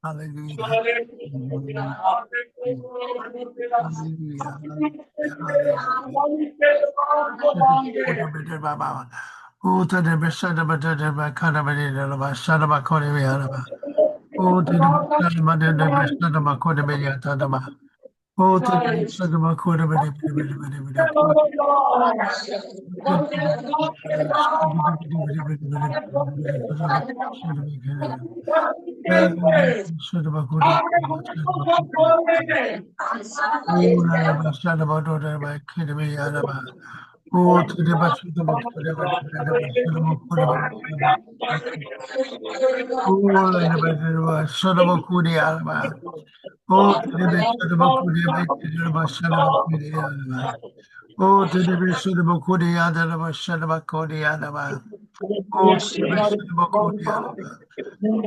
Hallelujah. Hallelujah. Oh, to the best of the Kanabadi, Shadaba Kodiviana. Oh, to the best of the best of the Kodabia Tadama. Oh, to the best of the Kodabadi. Oh, to the best of the Shadabakudi Alaba. Oh, to the best of the Shadabakudi Alaba. Oh, to the best of the Bakudi Adaba Shadabakudi Alaba. Oh, to the best of the Bakudi Alaba.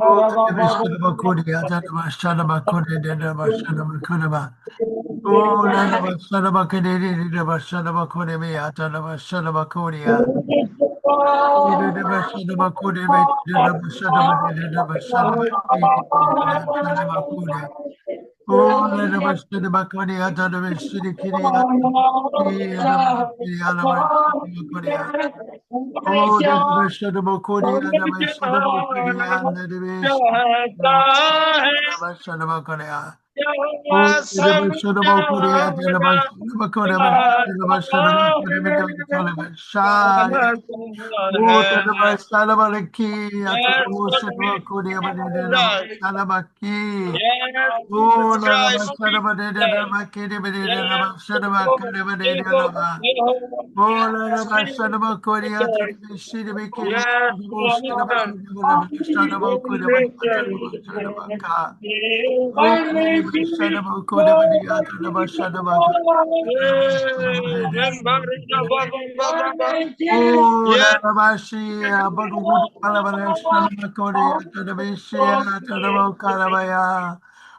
Oh, to the best of the Bakudi Adaba Shadabakudi Adaba Shadabakudaba. Oh, Ladaba Shadabakudi Adaba Shadabakudi Adaba Shadabakudia. Oh, to the best of the Bakudi Adaba Shadabakudi. Oh, let the best of the Bakudi Adaba Shadabakudi. Oh, the best of the Bakudi and the best of the Bakudi and the best of the Bakudi. Oh, the best of the Bakudi and the best of the Bakudi, the best of the Bakudi, Shari. Oh, the best of the Bakudi, and the most of the Bakudi, and the best of the Bakudi. Oh, the best of the Bakudi, the best of the Bakudi, Oh, la ba shada ba koria ta be shida be kiri bo shada ba kiri ba shada ba kiri ba shada ba ka. Oh, la ba shada ba kori ba dia ta ba shada ba ka. Oh, la ba shi ba ko ko la ba shada ba kori ta be shi ta ba ka la ba ya.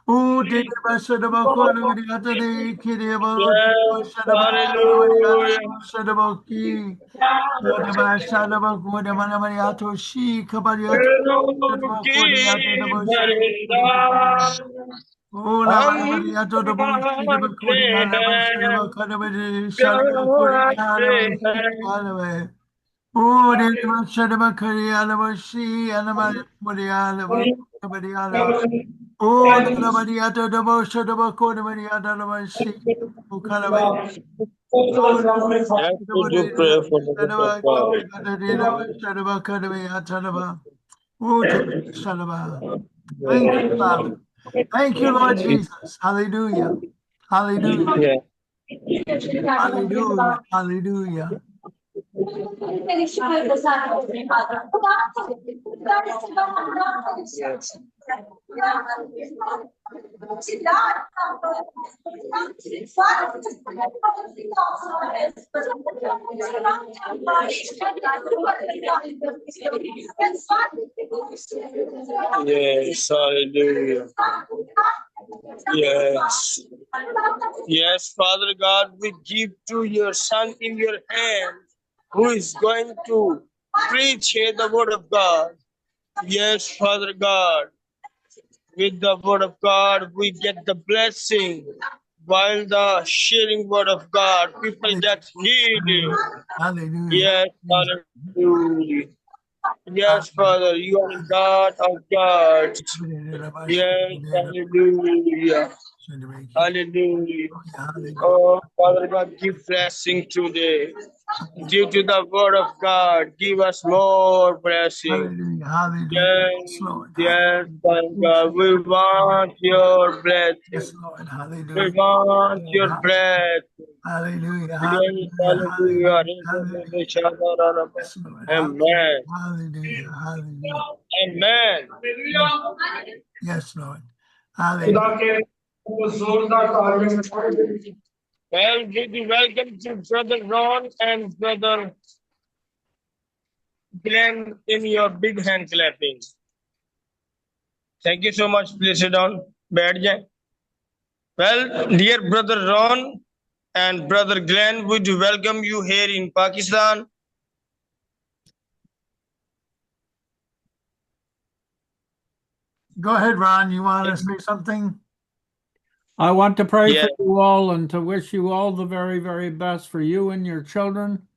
Oh, did the shada ba kori ba dia ta de kiri ba shada ba kori ba dia shada ba ki. Kodama Shalama Kodama Mariato Shi Kabariato Ola Mariato the Bushi the Kodiana Shalama Kadamari Shalama Kodiana Oh, the Shalama Kodiana Shi and Mariana Mariana Oh, the Mariato the Bosha the Kodamariana Shi Ukalabai Oh, Yes, we do pray for the gift of God. thank you, Father. Thank you, Lord Jesus. Hallelujah. Hallelujah. Hallelujah. Hallelujah. Yes, hallelujah. Yes. Yes, Father God, we give to your Son in your hand, who is going to preach here the word of God. Yes, Father God, with the word of God, we get the blessing. While the sharing word of God, people get healed. Hallelujah. Yes, hallelujah. Yes, Father, you are God of gods. Yes, hallelujah. Hallelujah. Oh, Father God, give blessing today. Due to the word of God, give us more blessing. Hallelujah. Yes, Father God, we want your blessing. Yes, Lord. We Hallelujah. want your blessing. Hallelujah. Yes, Hallelujah. hallelujah. Yes, Lord. Amen. Hallelujah. Hallelujah. Amen. Yes, Lord. Hallelujah. Well, welcome to Brother Ron and Brother Glenn in your big hand clapping. Thank you so much. Please sit down. बैठ जाएं. Well, dear Brother Ron and Brother Glenn, would welcome you here in Pakistan. Go ahead, Ron. You want to say something? I want to pray Yes, for you all and to wish you all the very, very best for you and your children,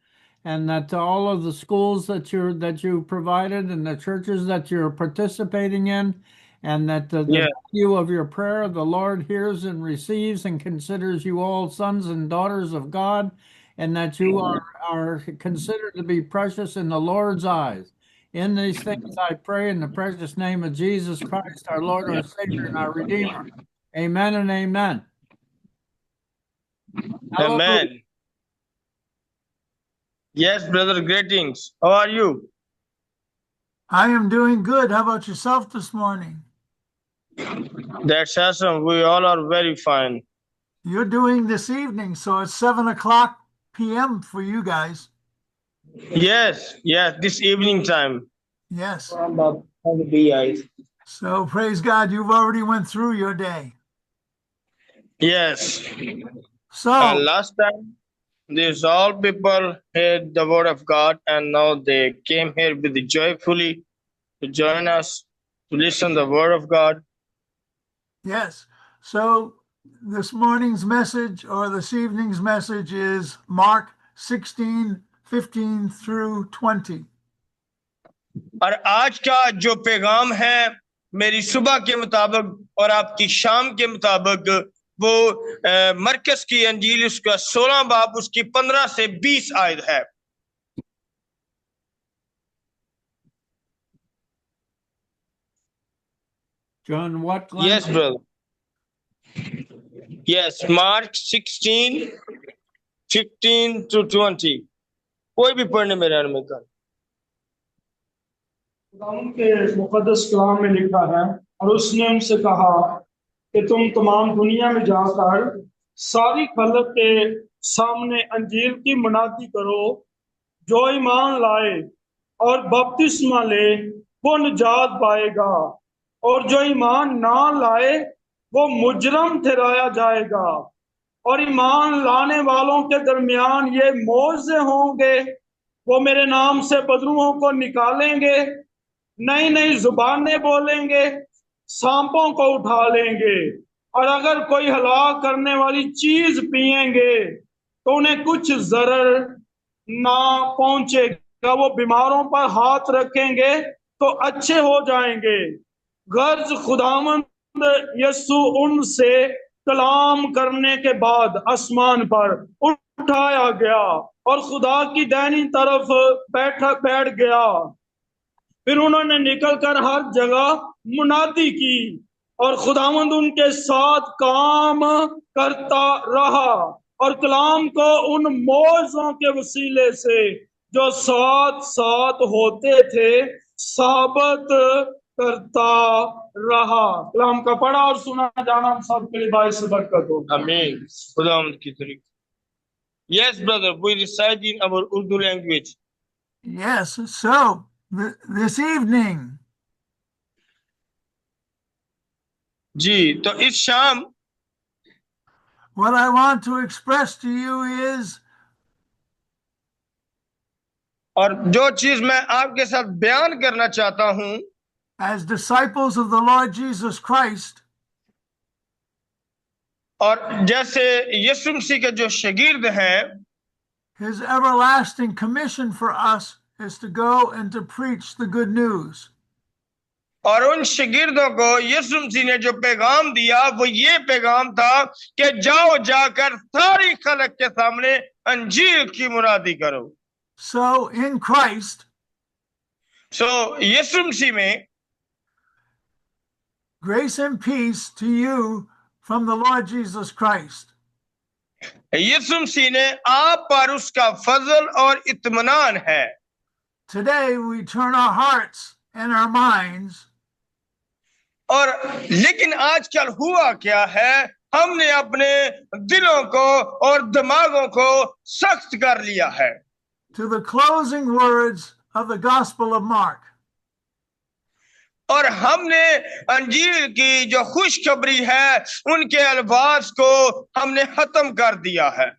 and that all of the schools that you provided and the churches that you're participating in, and that the yes, value of your prayer the Lord hears and receives and considers you all sons and daughters of God, and that you are considered to be precious in the Lord's eyes. In these things I pray in the precious name of Jesus Christ, our Lord, our Savior, and our Redeemer. Amen and amen. Hallelujah. amen. Yes, brother, greetings. How are you? I am doing good. How about yourself this morning? That's awesome. We all are very fine. You're doing this evening, so it's 7 o'clock p.m. for you guys. Yes, yes, this evening time. Yes. So praise God, you've already went through your day. Yes. So Last time, these all people heard the word of God, and now they came here with the joyfully to join us to listen the word of God. yes. So this morning's message or this evening's message is Mark 16:15 through 20. और आज का जो पैगाम है मेरी सुबह के मुताबिक और आपकी शाम के मुताबिक वो मरकस की अंजील उसका 16 बाब उसकी 15 से 20 आयत है. John, what? Glenn? Yes, brother. Yes, Mark 16, 15 to 20. कोई भी पढ़ने में रहने में कर. खुदावंद के मुकद्दस कलाम में लिखा है, और उसने उनसे कहा कि तुम तमाम दुनिया में जाकर सारी खलक के सामने अंजील की मुनादी करो. जो ईमान लाए और बपतिस्मा ले वो निजात पाएगा, और जो ईमान ना लाए वो मुजरम ठहराया जाएगा. और ईमान लाने वालों के दरमियान ये मौजे होंगे, वो मेरे नाम से बदरुओं को निकालेंगे, नई नई जुबानें बोलेंगे, सांपों को उठा लेंगे, और अगर कोई हलाक करने वाली चीज पिएंगे तो उन्हें कुछ जरर ना पहुंचेगा. वो बीमारों पर हाथ रखेंगे तो अच्छे हो जाएंगे. गर्ज खुदावंद यसु उनसे कलाम करने के बाद आसमान पर उठाया गया और खुदा की दाहिनी तरफ बैठ गया. फिर उन्होंने निकलकर हर जगह मुनादी की और खुदावंद उनके साथ काम करता रहा और कलाम को उन मौजों के वसीले से जो साथ साथ होते थे साबित करता रहा. कलाम का पढ़ा और सुना जाना हम सब के लिए बाइस बरकत हो. आमीन. खुदावंद की तरीके. Yes, brother, we recite in our Urdu language. Yes. So this evening, जी, तो इस शाम what I want to express to you is और जो चीज मैं आपके साथ बयान करना चाहता हूं, as disciples of the Lord Jesus Christ, और जैसे यीशु मसीह के जो शागिर्द हैं, his everlasting commission for us is to go and to preach the good news. और उन शागिर्दों को यीशु मसीह ने जो पैगाम दिया वो ये पैगाम था कि जाओ जाकर सारी खलक के सामने अंजील की मुनादी करो. So in Christ, यीशु मसीह में grace and peace to you from the Lord Jesus Christ. यीशु मसीह ने आप पर उसका फजल और इत्मीनान है. Today we turn our hearts and our minds और लेकिन आजकल हुआ क्या है, हमने अपने दिलों को और दिमागों को सख्त कर लिया है to the closing words of the Gospel of Mark. और हमने अंजील की जो खुशखबरी है उनके अल्फाज को हमने खत्म कर दिया है.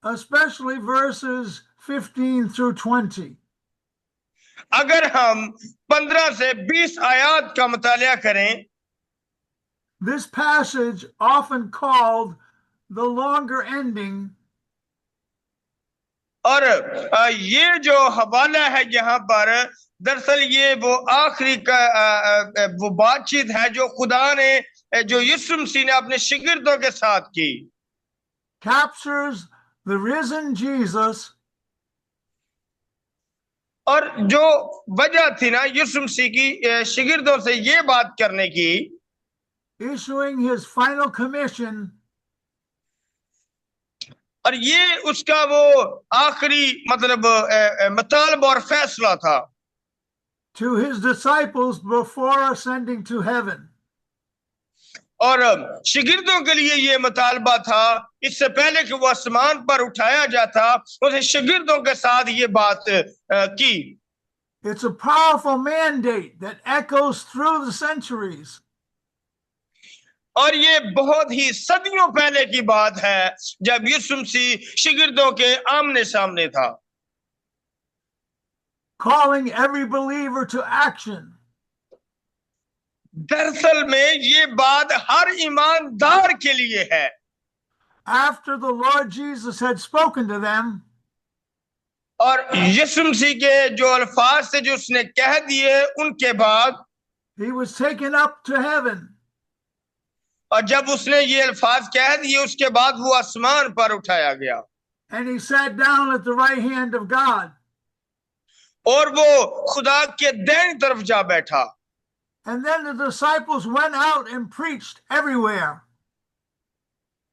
Especially verses 15 through 20. अगर हम 15 से 20 आयात का मुतालिया करें, this passage, often called the longer ending, और ये जो हवाला है यहाँ पर, दरअसल ये वो आखिरी का वो बातचीत है जो खुदा ने, जो यीशु मसीह ने अपने शिगिर्दों के साथ की, captures the risen Jesus और जो वजह थी ना यीशु मसीह की शिगिर्दों से ये बात करने की, issuing his final commission और ये उसका वो आखिरी मतलब मुतालबा और फैसला था to his disciples before ascending to heaven. और शिगिर्दों के लिए ये मुतालबा था, इससे पहले कि वो आसमान पर उठाया जाता, उसे शिगिर्दों के साथ ये बात की। It's a powerful mandate that echoes through the centuries. और ये बहुत ही सदियों पहले की बात है जब यीशु मसीह शिगिर्दों के आमने सामने था, calling every believer to action. दरअसल में ये बात हर ईमानदार के लिए है। After the Lord Jesus had spoken to them, और यीशु मसीह के जो अल्फाज थे जो उसने कह दिए, उनके बाद he was taken up to heaven. और जब उसने ये अल्फाज कह दिए, उसके बाद वो आसमान पर उठाया गया And he sat down at the right hand of God. और वो खुदा के दाहिनी तरफ जा बैठा। And then the disciples went out and preached everywhere.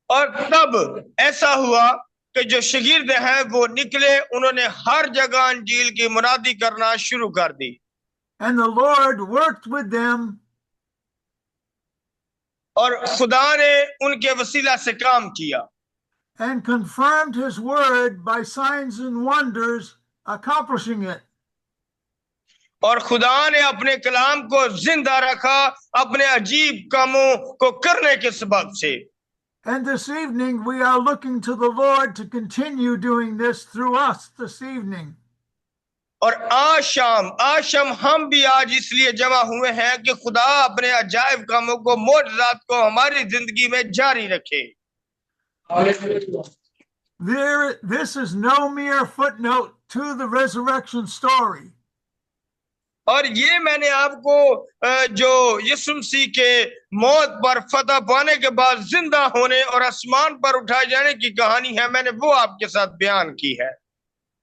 और तब ऐसा हुआ कि जो शागिर्द हैं वो निकले, उन्होंने हर जगह अंजील की मुनादी करना शुरू कर दी। And the Lord worked with them और खुदा ने उनके वसीला से काम किया and confirmed his word by signs and wonders, accomplishing it. और खुदा ने अपने कलाम को जिंदा रखा अपने अजीब कामों को करने के सबब से। And this evening, we are looking to the Lord to continue doing this through us this evening. और आज शाम हम भी आज इसलिए जमा हुए हैं कि खुदा अपने अजायब कामों को, मोजज़ात को हमारी जिंदगी में जारी रखे। This is no mere footnote to the resurrection story. और ये मैंने आपको जो यीशु मसीह के मौत पर फतह पाने के बाद जिंदा होने और आसमान पर उठाए जाने की कहानी है, मैंने वो आपके साथ बयान की है।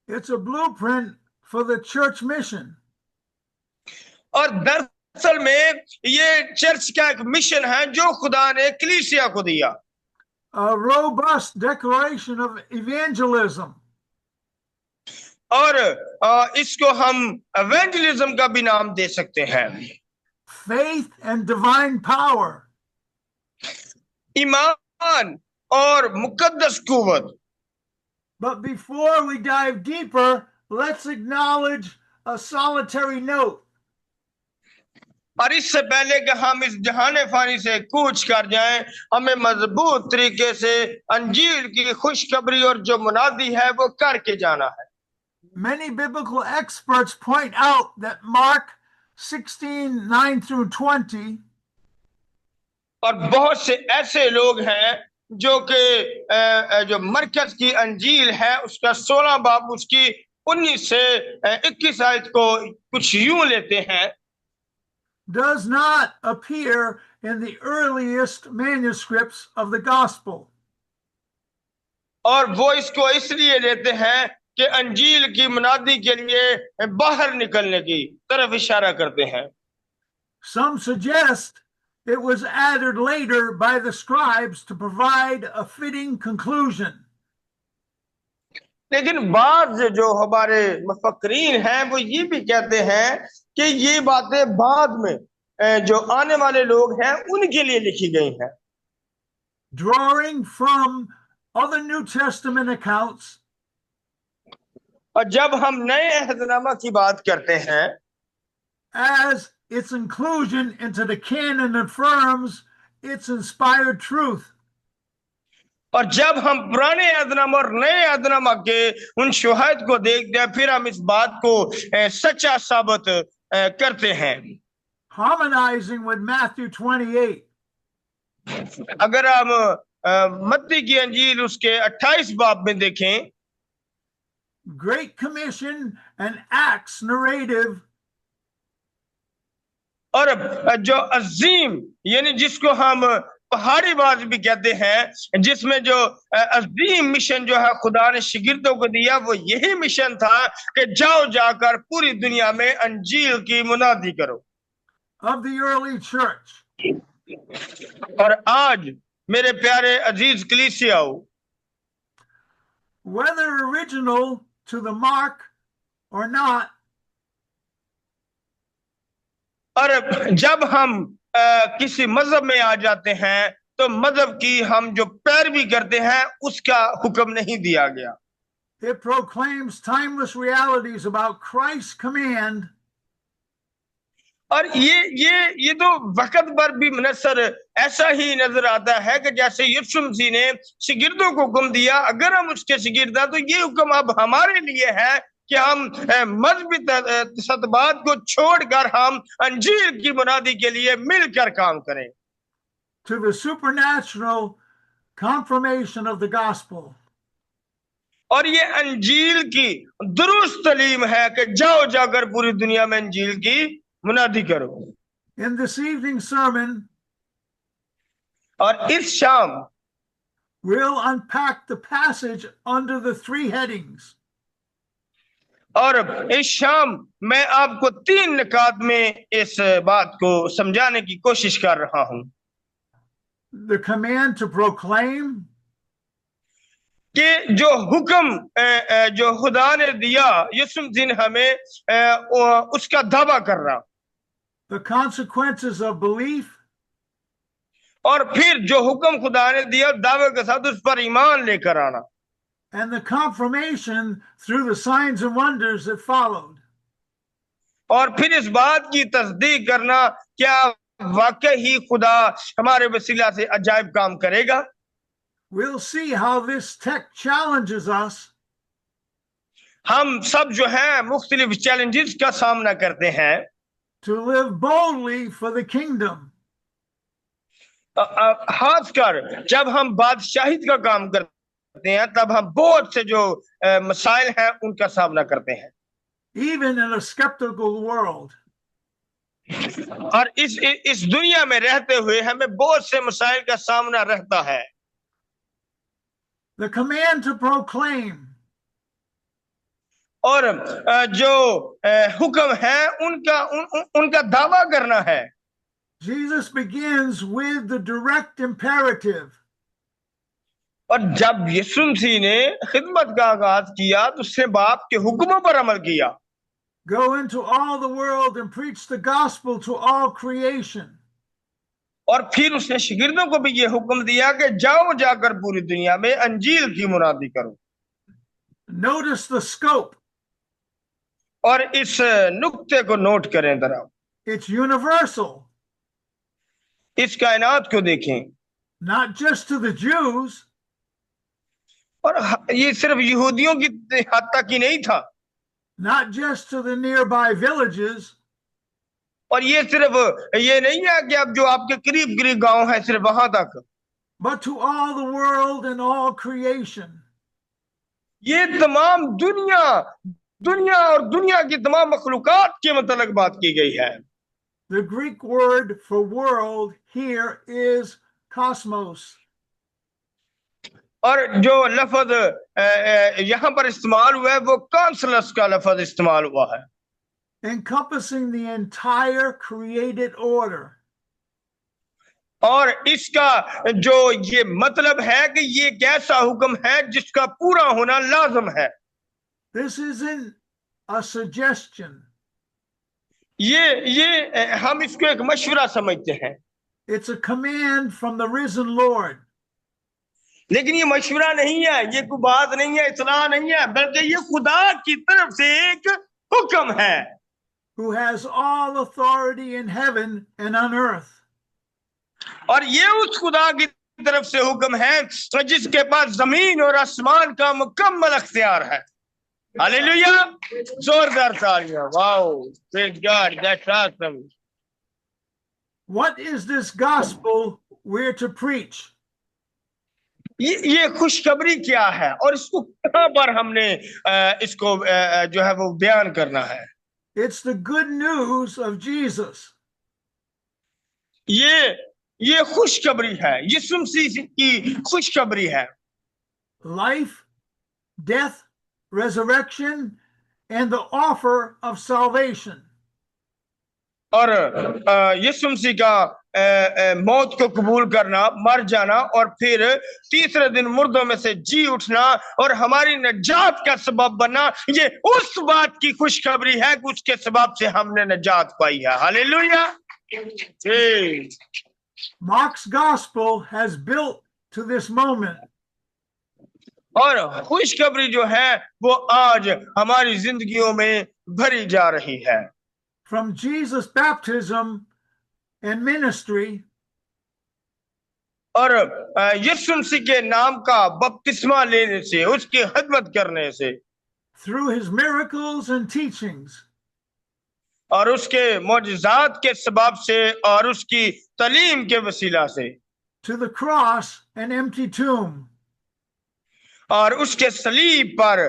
It's a blueprint for the church mission. और दरअसल में ये चर्च का एक मिशन है जो खुदा ने कलीसिया को दिया। A robust declaration of evangelism. और इसको हम एवेंजलिज्म का भी नाम दे सकते हैं। Faith and divine power. ईमान और मुकद्दस कुव्वत। But before we dive deeper, let's acknowledge a solitary note. और इससे पहले कि हम इस जहाने फानी से कूच कर जाएं, हमें मजबूत तरीके से अंजील की खुशखबरी और जो मुनादी है वो करके जाना है। Many biblical experts point out that Mark 16:9 through 20 और बहुत से ऐसे लोग हैं जो कि जो मरकज की अंजील है उसका 16 बाब उसकी 19 से 21 आयत को कुछ यूं लेते हैं, does not appear in the earliest manuscripts of the gospel. और वो इसको इसलिए लेते हैं कि अंजील की मुनादी के लिए बाहर निकलने की तरफ इशारा करते हैं। Some suggest it was added later by the scribes to provide a fitting conclusion. लेकिन बाद जो हमारे मुफक्कीरीन हैं वो ये भी कहते हैं कि ये बातें बाद में जो आने वाले लोग हैं उनके लिए लिखी गई हैं, drawing from other New Testament accounts. और जब हम नए अहदनामा की बात करते हैं, as its inclusion into the canon affirms its inspired truth. और जब हम पुराने अहदनामा और नए अहदनामा के उन शवाहिद को देखते हैं, फिर हम इस बात को सच्चा साबित करते हैं। Harmonizing with Matthew 28. अगर हम मत्ती की अंजील उसके 28 बाब में देखें, Great Commission and Acts narrative और जो अजीम यानी जिसको हम पहाड़ी बाज भी कहते हैं, जिसमें जो अजीम मिशन जो है खुदा ने शिगिर्दों को दिया, वो यही मिशन था कि जाओ जाकर पूरी दुनिया में अंजील की मुनादी करो। of the early church. और आज मेरे प्यारे अजीज कलीसियाओ, Whether original to the mark or not, और जब हम किसी मजहब में आ जाते हैं तो मजहब की हम जो पैरवी करते हैं उसका हुक्म नहीं दिया गया। it proclaims timeless realities about Christ's command और ये तो वक्त पर भी मुनस्सर ऐसा ही नजर आता है कि जैसे यीशु मसीह ने शिगिर्दों को हुक्म दिया, अगर हम उसके शिगिर्द हैं तो ये हुक्म अब हमारे लिए है कि हम मजहबी सतबात को छोड़कर हम अंजील की बुनियादी के लिए मिलकर काम करें। to the supernatural confirmation of the gospel. और ये अंजील की दुरुस्त तालीम है कि जाओ जाकर पूरी दुनिया में अंजील की मुनादी करो। In this evening sermon, और इस शाम we'll unpack the passage under the three headings. और इस शाम मैं आपको 3 निकात में इस बात को समझाने की कोशिश कर रहा हूं। The command to proclaim, कि जो हुक्म जो खुदा ने दिया यीशु मसीह ने हमें, उसका दावा करना, the consequences of belief, और फिर जो हुक्म खुदा ने दिया दावे के साथ उस पर ईमान लेकर आना, and the confirmation through the signs and wonders that followed. और फिर इस बात की तस्दीक करना क्या वाकई ही खुदा हमारे वसीला से अजायब काम करेगा। We'll see how this text challenges us हम सब जो है मुख्तलिफ चैलेंजेस का सामना करते हैं, to live boldly for the kingdom. खासकर जब हम बादशाहित का काम करते हैं तब हम बहुत से जो मसाइल हैं उनका सामना करते हैं। Even in a skeptical world, और इस दुनिया में रहते हुए हमें बहुत से मसाइल का सामना रहता है। the command to proclaim, और जो हुक्म है उनका दावा करना है। Jesus begins with the direct imperative. और जब यीशु मसीह ने खिदमत का आगाज किया तो उसने बाप के हुक्मों पर अमल किया। Go into all the world and preach the gospel to all creation. और फिर उसने शिगिर्दों को भी ये हुक्म दिया कि जाओ जाकर पूरी दुनिया में अंजील की मुनादी करो। Notice the scope. और इस नुक्ते को नोट करें जरा, It's universal, इस कायनात को देखें। not just to the Jews, और ये सिर्फ यहूदियों की हद तक ही नहीं था, not just to the nearby villages, और ये सिर्फ ये नहीं है कि अब जो आपके करीब करीब गांव है सिर्फ वहां तक, but to all the world and all creation. ये तमाम दुनिया और दुनिया की तमाम मखलूकात के मतलब बात की गई है। The Greek word for world here is cosmos. और जो लफ्ज यहाँ पर इस्तेमाल हुआ है वो कॉन्सलस का लफ्ज इस्तेमाल हुआ है, Encompassing the entire created order. और इसका जो ये मतलब है कि ये एक ऐसा हुक्म है जिसका पूरा होना लाजम है। This isn't a suggestion. ये हम इसको एक मशवरा समझते हैं, It's a command from the risen Lord. लेकिन ये मशवरा नहीं है, ये कोई बात नहीं है, इतला नहीं है, बल्कि ये खुदा की तरफ से एक हुक्म है, Who has all authority in heaven and on earth. और ये उस खुदा की तरफ से हुक्म है, जिसके पास जमीन और आसमान का मुकम्मल अख्तियार है। हालेलुया, जोरदार तालियां। Wow, praise God, that's awesome. What is this gospel we're to preach? ये खुशखबरी क्या है और इसको कहां पर हमने इसको जो है वो बयान करना है? It's the good news of Jesus. ये खुशखबरी है, यीशु मसीह की खुशखबरी है। Life, death, resurrection, and the offer of salvation. और यीशु मसीह का मौत को कबूल करना, मर जाना और फिर तीसरे दिन मुर्दों में से जी उठना और हमारी निजात का सबब बनना, ये उस बात की खुशखबरी है कि उसके सबब से हमने निजात पाई है। Hallelujah. Mark's gospel has built to this moment. और खुशखबरी जो है वो आज हमारी जिंदगियों में भरी जा रही है। From Jesus' baptism and ministry, और यीशु मसीह के नाम का बपतिस्मा लेने से, उसकी खिदमत करने से, through his miracles and teachings, और उसके मौजज़ात के सबब से और उसकी तालीम के वसीला से, to the cross and empty tomb, और उसके सलीब पर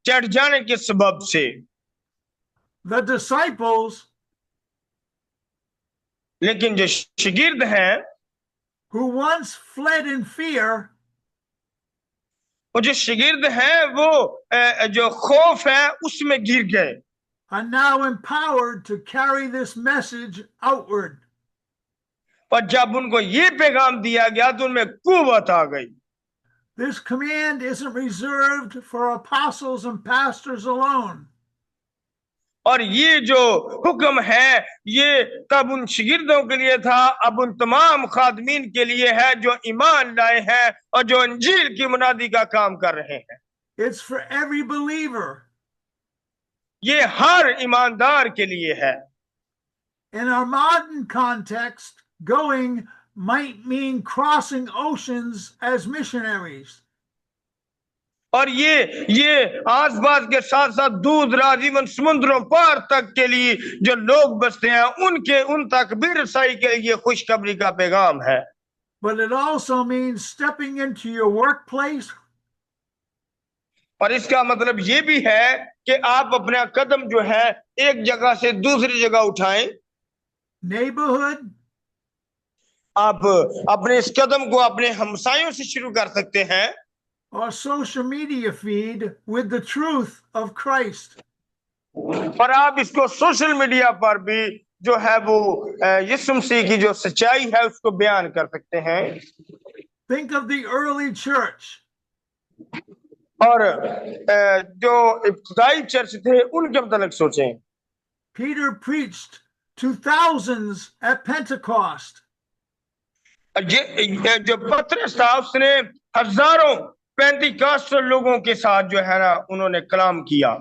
चढ़ जाने के सबब से, the disciples लेकिन जो शागिर्द हैं, who once fled in fear, वो जो शागिर्द हैं वो जो खौफ है उसमें गिर गए, are now empowered to carry this message outward. और जब उनको ये पैगाम दिया गया तो उनमें कुव्वत आ गई। This command isn't reserved for apostles and pastors alone. और ये जो हुक्म है ये तब उन शागिर्दों के लिए था, अब उन तमाम खादमीन के लिए है जो ईमान लाए हैं और जो अंजील की मुनादी का काम कर रहे हैं। It's for every believer. ये हर ईमानदार के लिए है। In our modern context, going might mean crossing oceans as missionaries. और ये आसपास के साथ साथ दूर दराज इवन समुद्रों पार तक के लिए जो लोग बसते हैं उन तक भी रसाई के लिए खुशखबरी का पैगाम है। But it also means stepping into your workplace, और इसका मतलब ये भी है कि आप अपना कदम जो है एक जगह से दूसरी जगह उठाएं। neighborhood, आप अपने इस कदम को अपने हमसायों से शुरू कर सकते हैं, or social media feed with the truth of Christ. और आप इसको सोशल मीडिया पर भी जो है वो यीशु मसीह की जो सच्चाई है उसको बयान कर सकते हैं। Think of the early church. और जो इब्तिदाई चर्च थे उनके मतलब सोचें। Peter preached to thousands at Pentecost. ये जो पतरस था उसने हजारों पेंतिकॉस्ट लोगों के साथ जो है ना उन्होंने कलाम किया।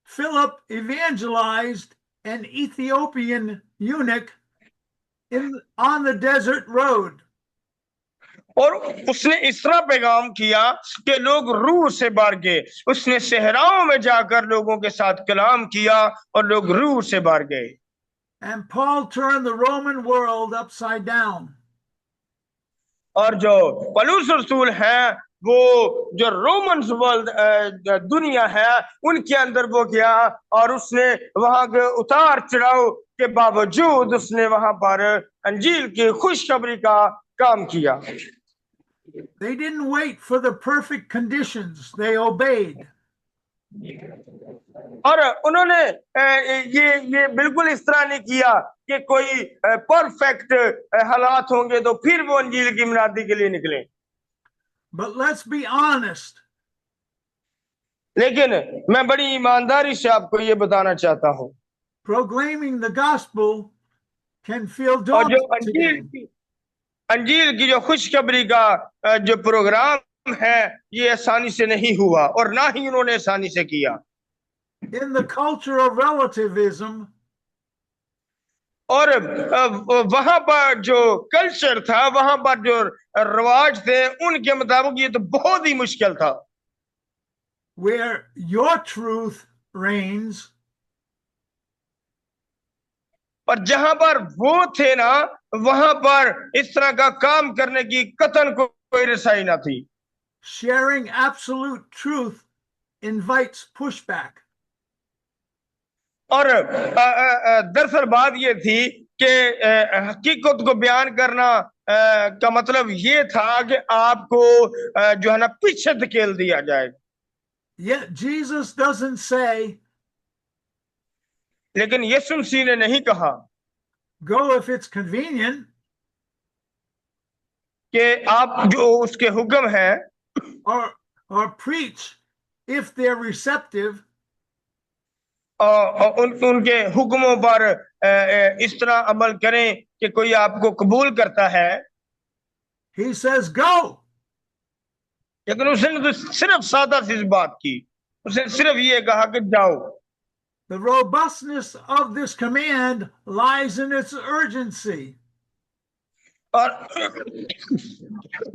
Philip evangelized an Ethiopian eunuch on the desert road. और उसने इस तरह पैगाम किया कि लोग रूह से भर गए। उसने सहराओं में जाकर लोगों के साथ कलाम किया और लोग रूह से भर गए। And Paul turned the Roman world upside down. और जो पौलुस रसूल है वो जो रोमन वर्ल्ड दुनिया है उनके अंदर वो गया और उसने वहां के उतार चढ़ाव के बावजूद उसने वहां पर अंजील की खुशखबरी का काम किया। They didn't wait for the perfect conditions. They obeyed. और उन्होंने ये बिल्कुल इस तरह नहीं किया कि कोई परफेक्ट हालात होंगे तो फिर वो अंजील की मुनादी के लिए निकले। But let's be honest. लेकिन मैं बड़ी ईमानदारी से आपको ये बताना चाहता हूँ, Proclaiming the gospel can feel और जो daunting today. अंजील की जो खुशखबरी का जो प्रोग्राम है ये आसानी से नहीं हुआ और ना ही उन्होंने आसानी से किया। In the culture of relativism, और वहां पर जो कल्चर था, वहां पर जो रिवाज थे, उनके मुताबिक ये तो बहुत ही मुश्किल था। Where your truth reigns, पर जहां पर वो थे ना, वहां पर इस तरह का काम करने की कतन कोई रसाई ना थी। sharing absolute truth invites pushback. और दरअसल बात ये थी कि हकीकत को बयान करना का मतलब ये था कि आपको जो है ना पीछे धकेल दिया जाएगा। Yet Jesus doesn't say, लेकिन यीशु मसीह ने नहीं कहा go if it's convenient, कि आप जो उसके हुक्म है, or preach if they're receptive. उनके हुक्मों पर इस तरह अमल करें कि कोई आपको कबूल करता है। He says, go. लेकिन उसने तो सिर्फ सादा सी बात की, उसने सिर्फ ये कहा कि जाओ। The robustness of this command lies in its urgency. और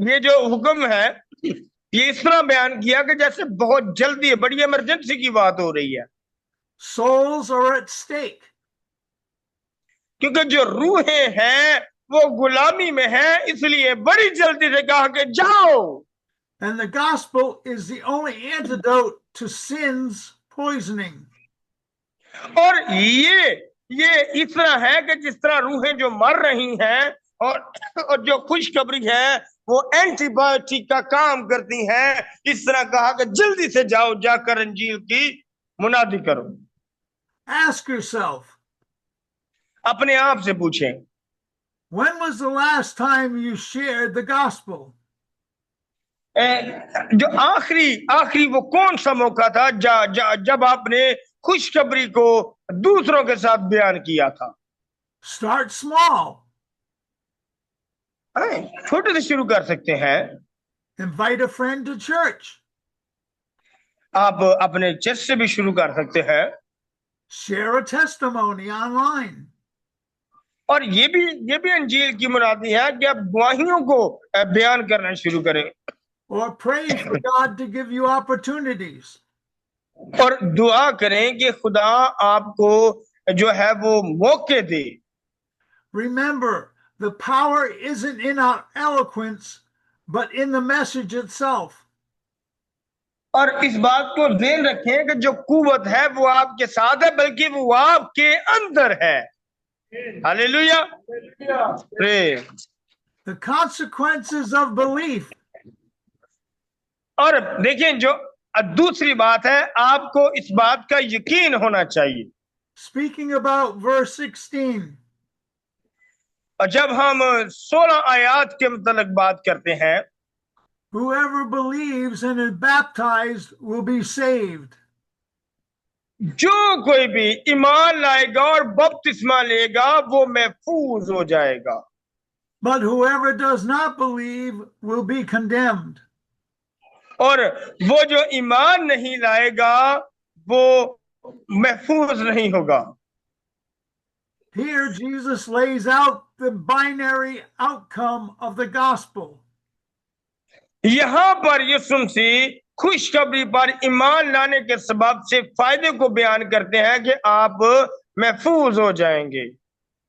ये जो हुक्म है, ये इस तरह बयान किया कि जैसे बहुत जल्दी है, बड़ी इमरजेंसी की बात हो रही है। Souls are at stake. क्योंकि जो रूहें हैं वो गुलामी में है, इसलिए बड़ी जल्दी से कहा कि जाओ। And the gospel is the only antidote to sin's poisoning. और ये इस तरह है कि जिस तरह रूहें जो मर रही हैं और जो खुशखबरी है वो एंटीबायोटिक का काम करती हैं, इस तरह कहा कि जल्दी से जाओ, जाकर अंजील की मुनादी करो। Ask yourself, अपने आप से पूछें, when was the last time you shared the gospel? जो आखिरी वो कौन सा मौका था जब आपने खुशखबरी को दूसरों के साथ बयान किया था? Start small. छोटे से शुरू कर सकते हैं। Invite a friend to church. आप अपने चर्च से भी शुरू कर सकते हैं। Share a testimony online. और ये भी अंजील की मुनादी है कि आप गवाहियों को बयान करना शुरू करें। Or pray for God to give you opportunities. और दुआ करें कि खुदा आपको जो है वो मौके दे। Remember, the power isn't in our eloquence, but in the message itself. और इस बात को ध्यान रखें कि जो कुव्वत है वो आपके साथ है, बल्कि वो आपके अंदर है। Hallelujah, praise. The consequences of belief. और देखें, जो दूसरी बात है, आपको इस बात का यकीन होना चाहिए। Speaking about verse 16. और जब हम 16 आयत के मतलब बात करते हैं, Whoever believes and is baptized will be saved. जो कोई भी ईमान लाएगा और बपतिस्मा लेगा वो महफूज हो जाएगा। But whoever does not believe will be condemned. और वो जो ईमान नहीं लाएगा वो महफूज नहीं होगा। Here Jesus lays out the binary outcome of the gospel. यहाँ पर यीशु मसीह खुशखबरी पर ईमान लाने के सबब से फायदे को बयान करते हैं कि आप महफूज हो जाएंगे।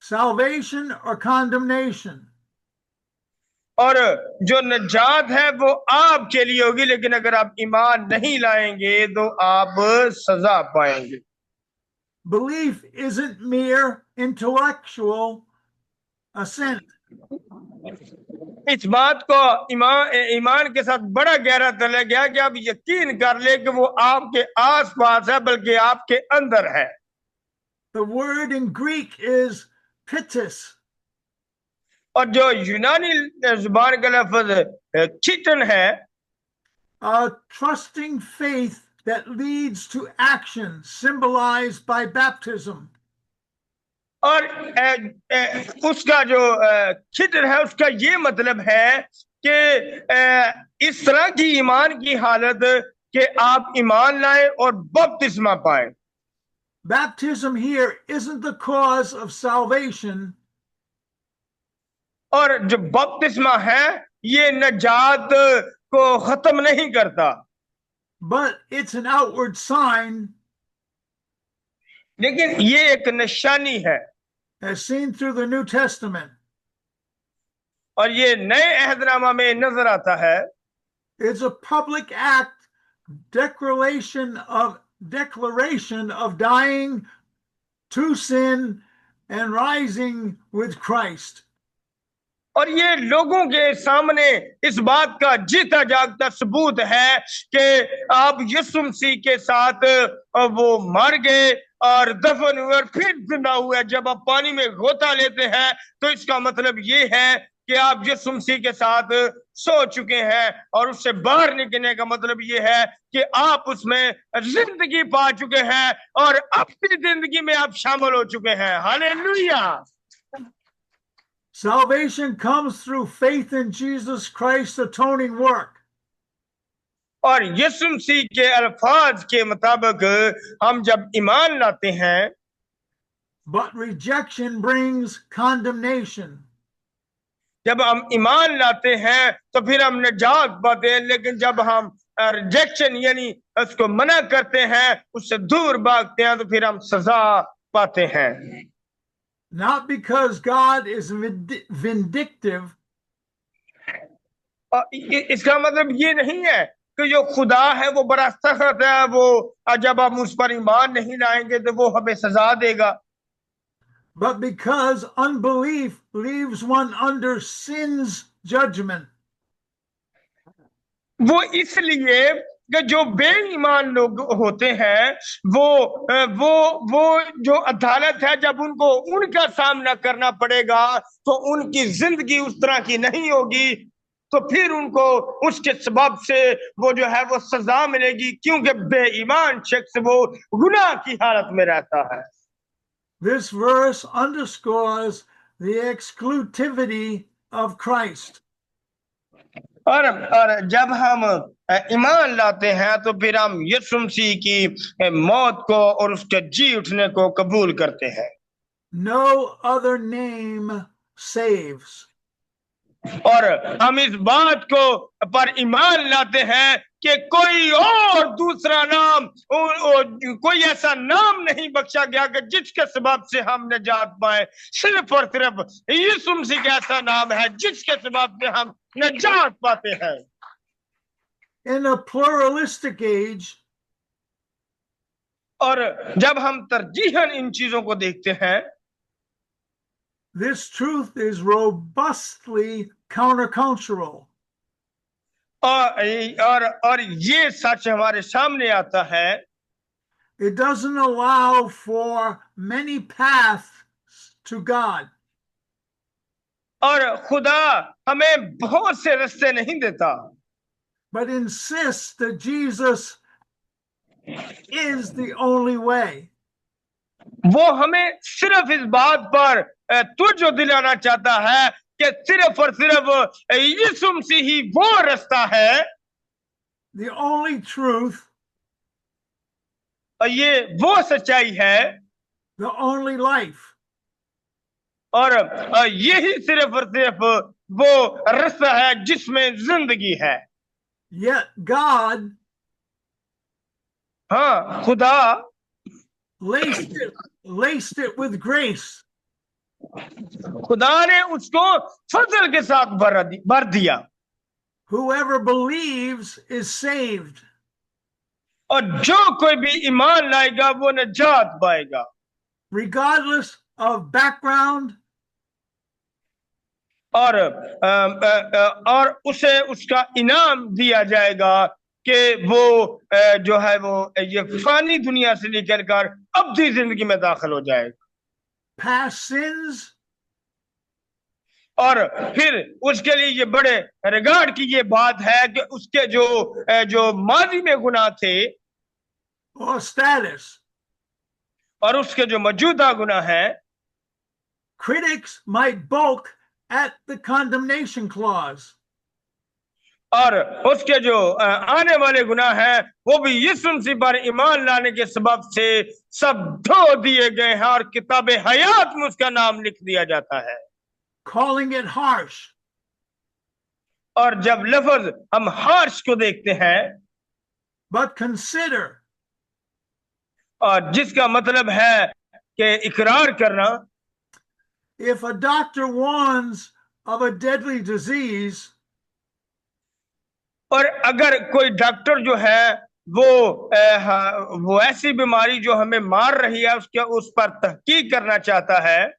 Salvation or condemnation. और जो नजात है वो आपके लिए होगी, लेकिन अगर आप ईमान नहीं लाएंगे तो आप सजा पाएंगे। Belief isn't mere intellectual assent. इस बात को ईमान के साथ बड़ा गहरा तला गया कि आप यकीन कर ले कि वो आपके आसपास है, बल्कि आपके अंदर है। The word in Greek is pitis. और जो यूनानी जुबान का लफ्ज चिटन है, A trusting faith that leads to action, symbolized by baptism. और उसका जो चिटन है उसका ये मतलब है कि इस तरह की ईमान की हालत कि आप ईमान लाए और बपतिस्मा पाए। baptism here isn't the cause of salvation, और जो बपतिस्मा है ये नजात को खत्म नहीं करता, but it's an outward sign लेकिन ये एक निशानी है, as seen through the New Testament. और ये नए अहदनामा में नजर आता है। It's a public act, declaration of dying to sin and rising with Christ. और ये लोगों के सामने इस बात का जीता जागता सबूत है कि आप यीशु मसीह के साथ वो मर गए और दफन हुए और फिर जिंदा हुए। जब आप पानी में गोता लेते हैं तो इसका मतलब ये है कि आप यीशु मसीह के साथ सो चुके हैं, और उससे बाहर निकलने का मतलब ये है कि आप उसमें जिंदगी पा चुके हैं और अपनी जिंदगी में आप शामिल हो चुके हैं। Hallelujah. Salvation comes through faith in Jesus Christ's atoning work. और यीशु मसीह के अल्फाज के मुताबिक हम जब ईमान लाते हैं, But rejection brings condemnation. जब हम ईमान लाते हैं तो फिर हम निजात पाते हैं, लेकिन जब हम रिजेक्शन यानी उसको मना करते हैं, उससे दूर भागते हैं, तो फिर हम सजा पाते हैं। Not because God is vindictive, और इसका मतलब ये नहीं है कि जो खुदा है वो बड़ा सख्त है, वो जब हम उस पर ईमान नहीं लाएंगे तो वो हमें सजा देगा, but because unbelief leaves one under sin's judgment. वो इसलिए कि जो बेईमान लोग होते हैं वो जो अदालत है, जब उनको उनका सामना करना पड़ेगा तो उनकी जिंदगी उस तरह की नहीं होगी, तो फिर उनको उसके सबब से वो जो है वो सजा मिलेगी, क्योंकि बेईमान शख्स वो गुनाह की हालत में रहता है। This verse underscores the exclusivity of Christ. और जब हम ईमान लाते हैं तो फिर हम यीशु मसीह की मौत को और उसके जी उठने को कबूल करते हैं। No other name saves. और हम इस बात को पर ईमान लाते हैं कि कोई और दूसरा नाम, कोई ऐसा नाम नहीं बख्शा गया कि जिसके सबब से हम निजात पाए। सिर्फ और सिर्फ यीशु मसीह का ऐसा नाम है जिसके सबब से हम निजात पाते हैं। In a pluralistic age, और जब हम तरजीहन इन चीजों को देखते हैं, this truth is robustly countercultural. और ये सच हमारे सामने आता है। It doesn't allow for many paths to God. और खुदा हमें बहुत से रास्ते नहीं देता, but insists that Jesus is the only way. वो हमें सिर्फ इस बात पर तवज्जो दिलाना चाहता है कि सिर्फ और सिर्फ यीशु मसीह ही वो रास्ता है, The only truth, और ये वो सच्चाई है, the only life. और यही सिर्फ और सिर्फ वो रास्ता है जिसमें जिंदगी है। Yet God हाँ, खुदा laced it with grace. खुदा ने उसको फजल के साथ भर दिया। Whoever believes is saved. और जो कोई भी ईमान लाएगा वो निजात पाएगा, Regardless of background, और उसे उसका इनाम दिया जाएगा कि वो जो है वो ये फानी दुनिया से निकल कर अब्दी जिंदगी में दाखिल हो जाएगा। past sins, और फिर उसके लिए ये बड़े रिगार्ड की ये बात है कि उसके जो माजी में गुनाह थे or status. और उसके जो मौजूदा गुनाह है, Critics might balk at the condemnation clause. और उसके जो आने वाले गुनाह हैं वो भी यीशु मसीह पर ईमान लाने के सबब से सब धो दिए गए हैं और किताब हयात में उसका नाम लिख दिया जाता है। calling it harsh. और जब लफ्ज हम हार्श को देखते हैं, But consider, और जिसका मतलब है कि इकरार करना, if a doctor warns of a deadly disease, और अगर कोई डॉक्टर जो है वो ऐसी बीमारी जो हमें मार रही है उसके उस पर तहकीक करना चाहता है,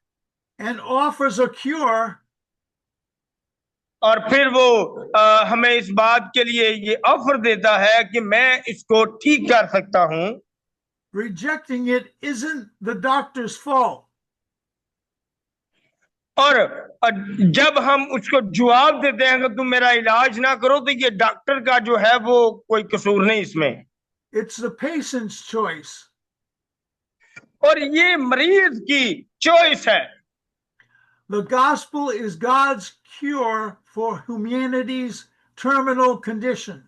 and offers a cure, और फिर वो हमें इस बात के लिए ये ऑफर देता है कि मैं इसको ठीक कर सकता हूं, rejecting it isn't the doctor's fault. और जब हम उसको जवाब देते हैं कि तुम मेरा इलाज ना करो, तो ये डॉक्टर का जो है वो कोई कसूर नहीं इसमें, It's the patient's choice. और ये मरीज की चॉइस है। The gospel is God's cure for humanity's terminal condition.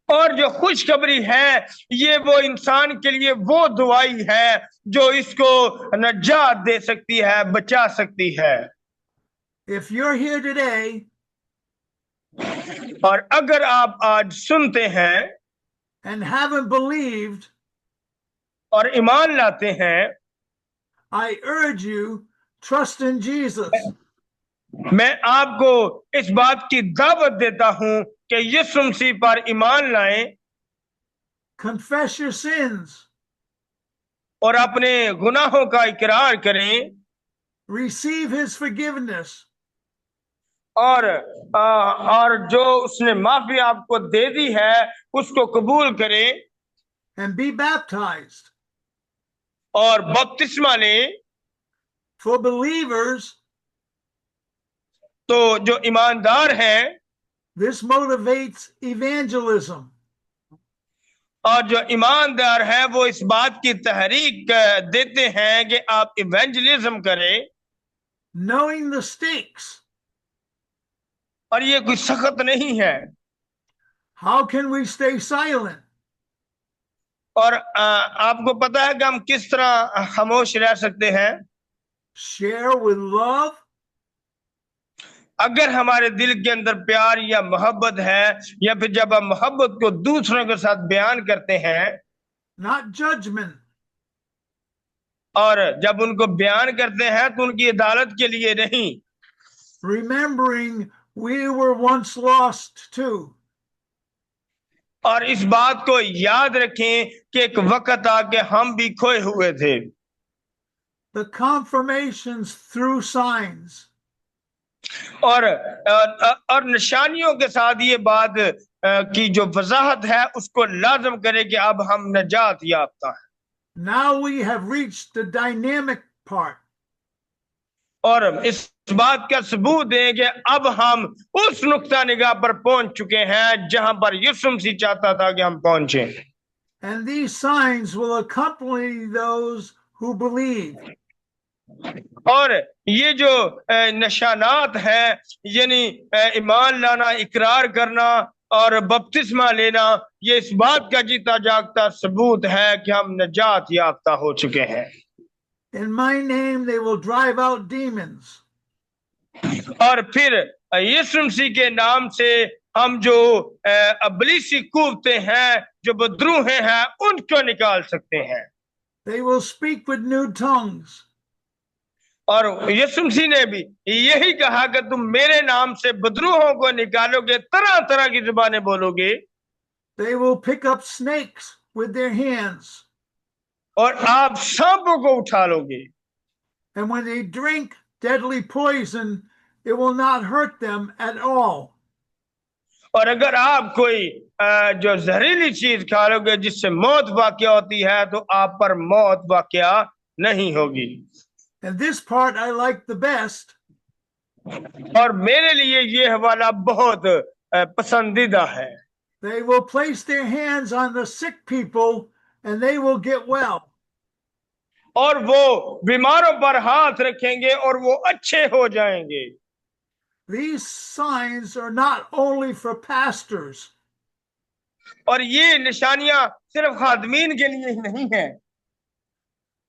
और जो खुशखबरी है ये वो इंसान के लिए वो दवाई है जो इसको नजात दे सकती है, बचा सकती है। If you're here today और अगर आप आज सुनते हैं and haven't believed, और ईमान लाते हैं, I urge you, trust in Jesus. मैं आपको इस बात की दावत देता हूं कि यीशु मसीह पर ईमान लाएं Confess your sins. और अपने गुनाहों का इकरार करें, Receive his forgiveness. और जो उसने माफी आपको दे दी है उसको कबूल करें And be baptized. और बपतिस्मा लें। For believers, तो जो ईमानदार हैं, this motivates evangelism. और जो ईमानदार हैं वो इस बात की तहरीक देते हैं कि आप इवेंजलिज्म करें, Knowing the stakes. और ये कोई सख्त नहीं है। How can we stay silent? और आपको पता है कि हम किस तरह खामोश रह सकते हैं? Share with love, अगर हमारे दिल के अंदर प्यार या मोहब्बत है, या फिर जब हम मोहब्बत को दूसरों के साथ बयान करते हैं, not judgment. और जब उनको बयान करते हैं तो उनकी अदालत के लिए नहीं, Remembering we were once lost too. और इस बात को याद रखें कि एक वक्त आके हम भी खोए हुए थे। The confirmations through signs. और निशानियों के साथ ये बात की जो वजाहत है उसको लाजम करे कि अब हम नजात याफ्ता हैं। Now we have reached the dynamic part. और इस बात का सबूत है कि अब हम उस नुक्ता निगाह पर पहुंच चुके हैं जहां पर यीशु मसीह चाहता था कि हम पहुंचे। And these signs will accompany those who believe. और ये जो निशानात हैं, यानी ईमान लाना, इकरार करना और बपतिस्मा लेना, ये इस बात का जीता जागता सबूत है कि हम नजात याफ्ता हो चुके हैं। In my name they will drive out demons. और फिर यीशु मसीह के नाम से हम जो अबलीसी कुव्वतें हैं, जो बदरूहें हैं, उनको निकाल सकते हैं। They will speak with new tongues. और यीशु मसीह ने भी यही कहा कि तुम मेरे नाम से बदरूहों को निकालोगे, तरह तरह की जुबानें बोलोगे, They will pick up snakes with their hands. और आप सांपों को उठा लोगे, And when they drink deadly poison, it will not hurt them at all. और अगर आप कोई जो जहरीली चीज खा लोगे जिससे मौत वाक़या होती है, तो आप पर मौत वाक़या नहीं होगी। And this part I like the best. और मेरे लिए ये हवाला बहुत पसंदीदा है। They will place their hands on the sick people and they will get well. और वो बीमारों पर हाथ रखेंगे और वो अच्छे हो जाएंगे। these signs are not only for pastors, और ये निशानियां सिर्फ खादमीन के लिए ही नहीं है,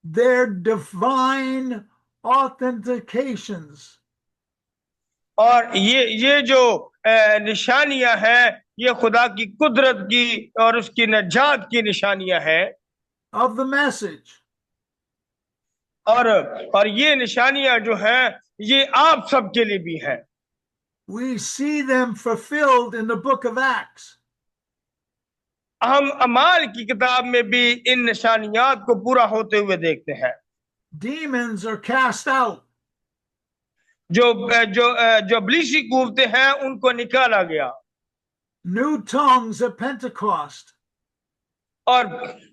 they're divine authentications. और ये जो निशानियां हैं, ये खुदा की कुदरत की और उसकी नजात की निशानियां हैं, of the message. और ये निशानियां जो हैं, ये आप सबके लिए भी हैं. We see them fulfilled in the book of Acts. हम अमाल की किताब में भी इन निशानियात को पूरा होते हुए देखते हैं. Demons are cast out. जो इब्लीसी कुव्वतें हैं, उनको निकाला गया. New tongues at Pentecost. और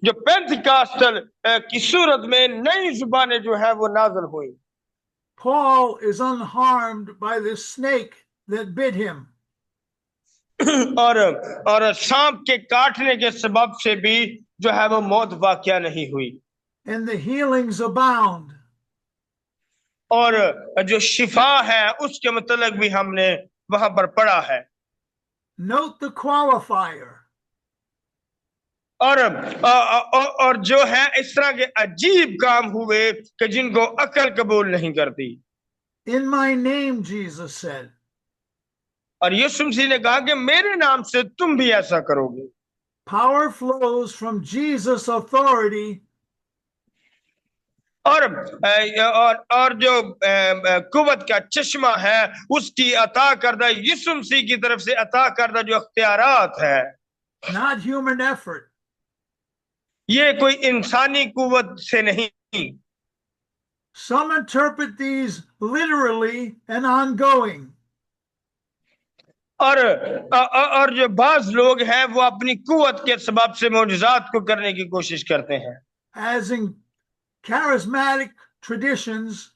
जो पेंतिकास्टल की सूरत में नई जुबानें जो है वो नाज़िल हुई. Paul is unharmed by the snake that bit him. और सांप के काटने के सबब से भी जो है वो मौत वाक़या नहीं हुई. And the healings abound. और जो शिफा है उसके मतलब भी हमने वहां पर पढ़ा है. Note the qualifier. और जो है इस तरह के अजीब काम हुए कि जिनको अकल कबूल नहीं करती. In my name, Jesus said. और यीशु मसीह ने कहा कि मेरे नाम से तुम भी ऐसा करोगे. Power flows from Jesus' authority और जो कुव्वत का चश्मा है उसकी अता करदा यीशु मसीह की तरफ से अता करदा जो अख्तियारात है, not human effort. ये कोई इंसानी कुव्वत से नहीं. Some interpret these literally and ongoing. और जो बाज लोग हैं वो अपनी कुव्वत के सबब से मौजज़ात को करने की कोशिश करते हैं. As in charismatic traditions,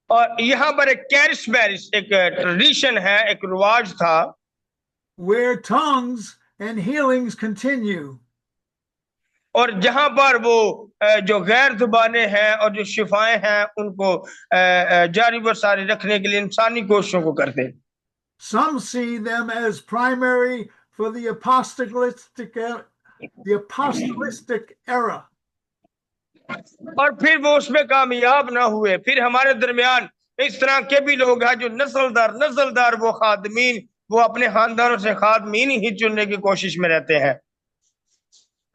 और यहाँ पर एक कैरिस्मेटिक एक ट्रेडिशन है, एक रिवाज था, where tongues and healings continue. और जहां पर वो जो गैर जुबानें हैं और जो शिफाएं हैं उनको जारी व सारी रखने के लिए इंसानी कोशिशों को करते हैं. Some see them as primary for the apostolic era. और फिर वो उसमें कामयाब ना हुए. फिर हमारे दरमियान इस तरह के भी लोग हैं जो नस्लदार वो खादमीन, वो अपने खानदानों से खादमीन ही चुनने की कोशिश में रहते हैं.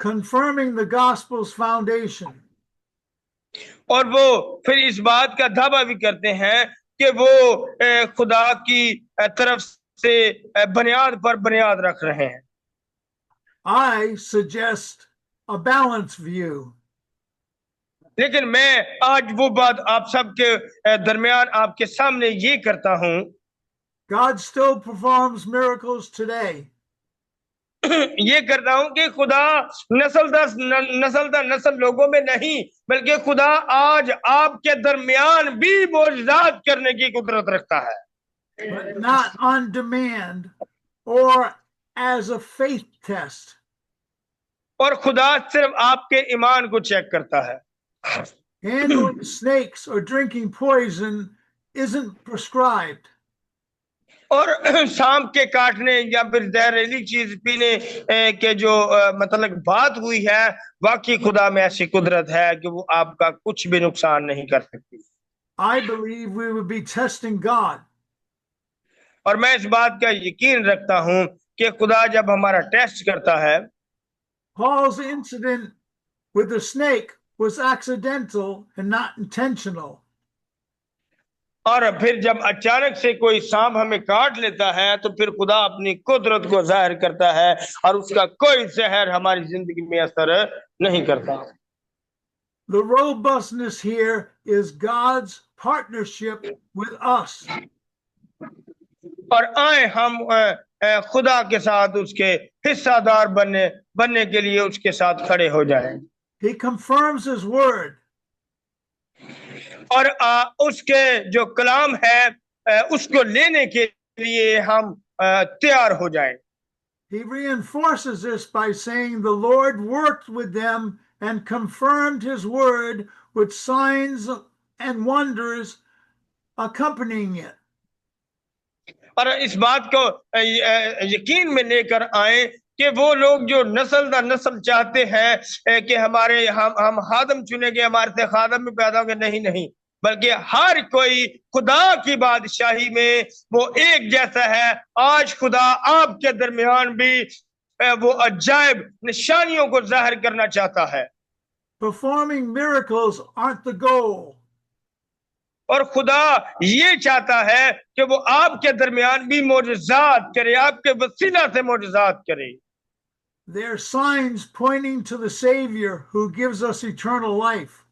Confirming the gospel's foundation. और वो फिर इस बात का दावा भी करते हैं कि वो खुदा की तरफ से बुनियाद पर बुनियाद रख रहे हैं. I suggest a balanced view. लेकिन मैं आज वो बात आप सबके दरमियान आपके सामने ये करता हूं. God still performs miracles today. ये करता हूं कि खुदा नस्ल लोगों में नहीं, बल्कि खुदा आज आपके दरमियान भी मौजज़ात करने की कुदरत रखता है. But not on demand or as a faith test. और खुदा सिर्फ आपके ईमान को चेक करता है. Handling snakes or drinking poison isn't prescribed. और सांप के काटने या फिर जहरीली चीज पीने के जो मतलब बात हुई है, वाकई खुदा में ऐसी कुदरत है कि वो आपका कुछ भी नुकसान नहीं कर सकती. I believe we would be testing God. और मैं इस बात का यकीन रखता हूं कि खुदा जब हमारा टेस्ट करता है. Paul's incident with the snake was accidental and not intentional. और फिर जब अचानक से कोई सांप हमें काट लेता है तो फिर खुदा अपनी कुदरत को जाहिर करता है और उसका कोई जहर हमारी जिंदगी में असर नहीं करता. The robustness here is God's partnership with us. और आए हम खुदा के साथ उसके हिस्सादार बनने के लिए उसके साथ खड़े हो जाएं. He confirms his word. और उसके जो कलाम है उसको लेने के लिए हम तैयार हो जाएं. He reinforces this by saying the Lord worked with them and confirmed his word with signs and wonders accompanying it. और इस बात को यकीन में लेकर आए कि वो लोग जो नस्ल दर नस्ल चाहते हैं कि हमारे हम खादम चुनेंगे, हमारे से खादम भी पैदा होंगे, नहीं नहीं, बल्कि हर कोई खुदा की बादशाही में वो एक जैसा है। आज खुदा आपके दरमियान भी वो अजायब निशानियों को जाहिर करना चाहता है। Performing miracles aren't the goal. और खुदा ये चाहता है कि वो आपके दरमियान भी मोजज़ात करे, आपके वसीला से मोजज़ात करे। They're signs pointing to the Savior who gives us eternal life.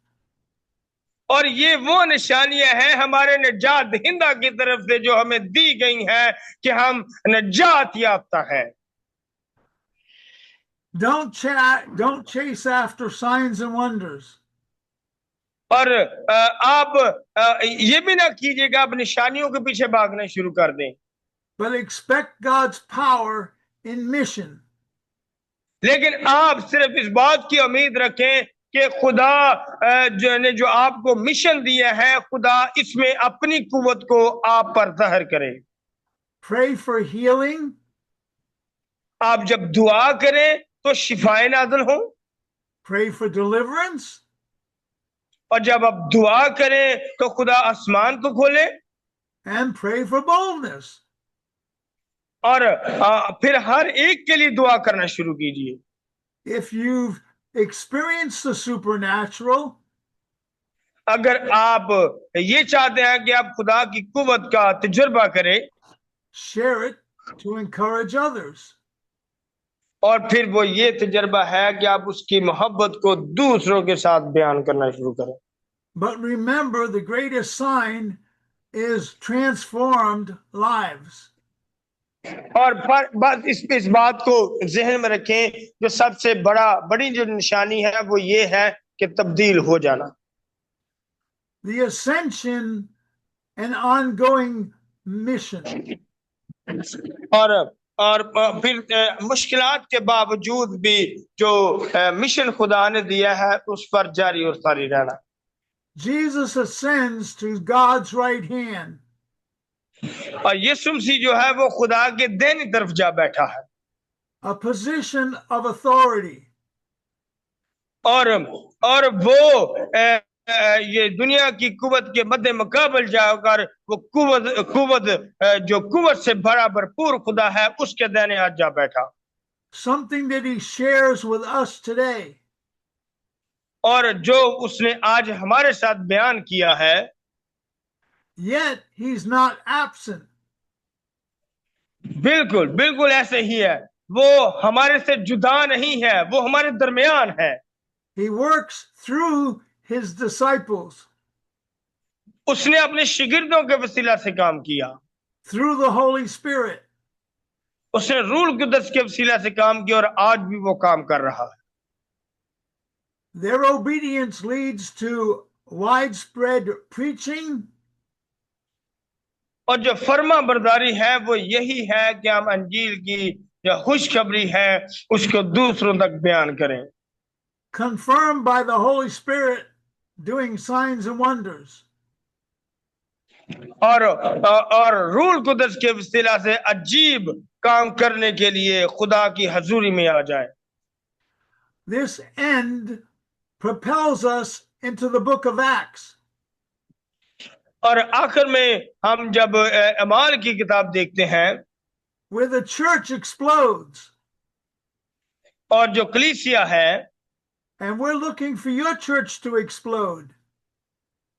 और ये वो निशानियां हैं हमारे निजात दहिंदा की तरफ से जो हमें दी गई हैं कि हम निजात याफ्ता हैं। Don't chase after signs and wonders. और आप ये भी ना कीजिएगा आप निशानियों के पीछे भागना शुरू कर दें, But expect God's power in mission. लेकिन आप सिर्फ इस बात की उम्मीद रखें कि खुदा जो आपको मिशन दिया है, खुदा इसमें अपनी कुव्वत को आप पर जाहिर करे। Pray for healing. आप जब दुआ करें तो शिफाए नाज़िल हो, Pray for deliverance. और जब आप दुआ करें तो खुदा आसमान को खोले, And pray for boldness. और फिर हर एक के लिए दुआ करना शुरू कीजिए। If you've experienced the supernatural, अगर आप ये चाहते हैं कि आप खुदा की कुव्वत का तजुर्बा करें, share it to encourage others. और फिर वो ये तजर्बा है कि आप उसकी मोहब्बत को दूसरों के साथ बयान करना शुरू करें। But remember, the greatest sign is transformed lives. और बस इस बात को जहन में रखें, जो सबसे बड़ी जो निशानी है वो ये है कि तब्दील हो जाना। The ascension and ongoing mission. और फिर मुश्किलात के बावजूद भी जो मिशन खुदा ने दिया है उस पर जारी और सारी रहना। Jesus ascends to God's right hand. और यीशु मसीह जो है वो खुदा के दाहिनी तरफ जा बैठा है, A position of authority. और वो ये दुनिया की कुव्वत के मद्दे मुकाबल जाकर वो कुव्वत से बड़ा भरपूर खुदा है उसके दाहिने हाथ जा बैठा। Something that he shares with us today. और जो उसने आज हमारे साथ बयान किया है, Yet he's not absent. बिल्कुल बिल्कुल ऐसे ही है, वो हमारे से जुदा नहीं है, वो हमारे दरमियान है। He works through his disciples, उसने अपने शिगिर्दों के वसीला से काम किया, through the Holy Spirit. उसने रूह कुदस के वसीला से काम किया, और आज भी वो काम कर रहा है। Their obedience leads to widespread preaching, और जो फर्मा बरदारी है वो यही है कि हम अंजील की जो खुशखबरी है उसको दूसरों तक बयान करें, confirmed by the Holy Spirit doing signs and wonders. और रूह कुदस के वसीला से अजीब काम करने के लिए खुदा की हजूरी में आ जाए। This end propels us into the book of Acts. और आखिर में हम जब अमाल की किताब देखते हैं, where the church explodes. और जो कलीसिया है, And we're looking for your church to explode.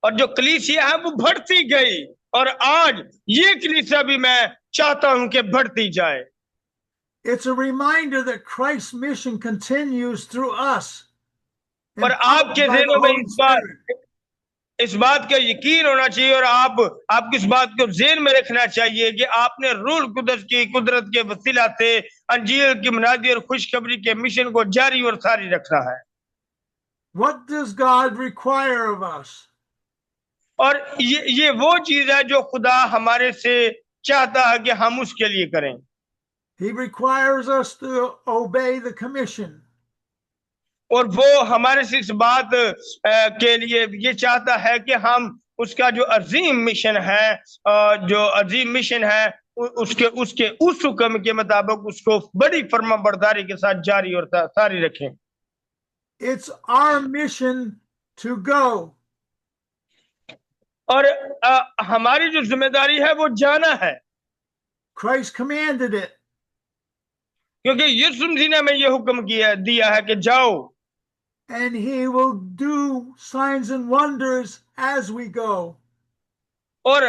और जो कलीसिया है वो बढ़ती गई, और आज ये कलीसिया भी मैं चाहता हूं कि बढ़ती जाए। It's a reminder that Christ's mission continues through us. और आपके ज़हनों में इस बात का यकीन होना चाहिए, और आपको इस बात को ज़हन में रखना चाहिए कि आपने रूह कुदस की कुदरत के वसीला से अंजील की मुनादी और खुशखबरी के मिशन को जारी और सारी रखना है। What does God require of us? और ये वो चीज है जो खुदा हमारे से चाहता है कि हम उसके लिए करें। He requires us to obey the commission. और वो हमारे से इस बात के लिए ये चाहता है कि हम उसका जो अजीम मिशन है उसके उसके उस हुक्म के मुताबिक उसको बड़ी फर्माबरदारी के साथ जारी और सारी रखें। It's our mission to go. और हमारी जो जिम्मेदारी है वो जाना है, Christ commanded it. क्योंकि यीशु मसीह ने हमें ये हुक्म दिया है कि जाओ, And he will do signs and wonders as we go. और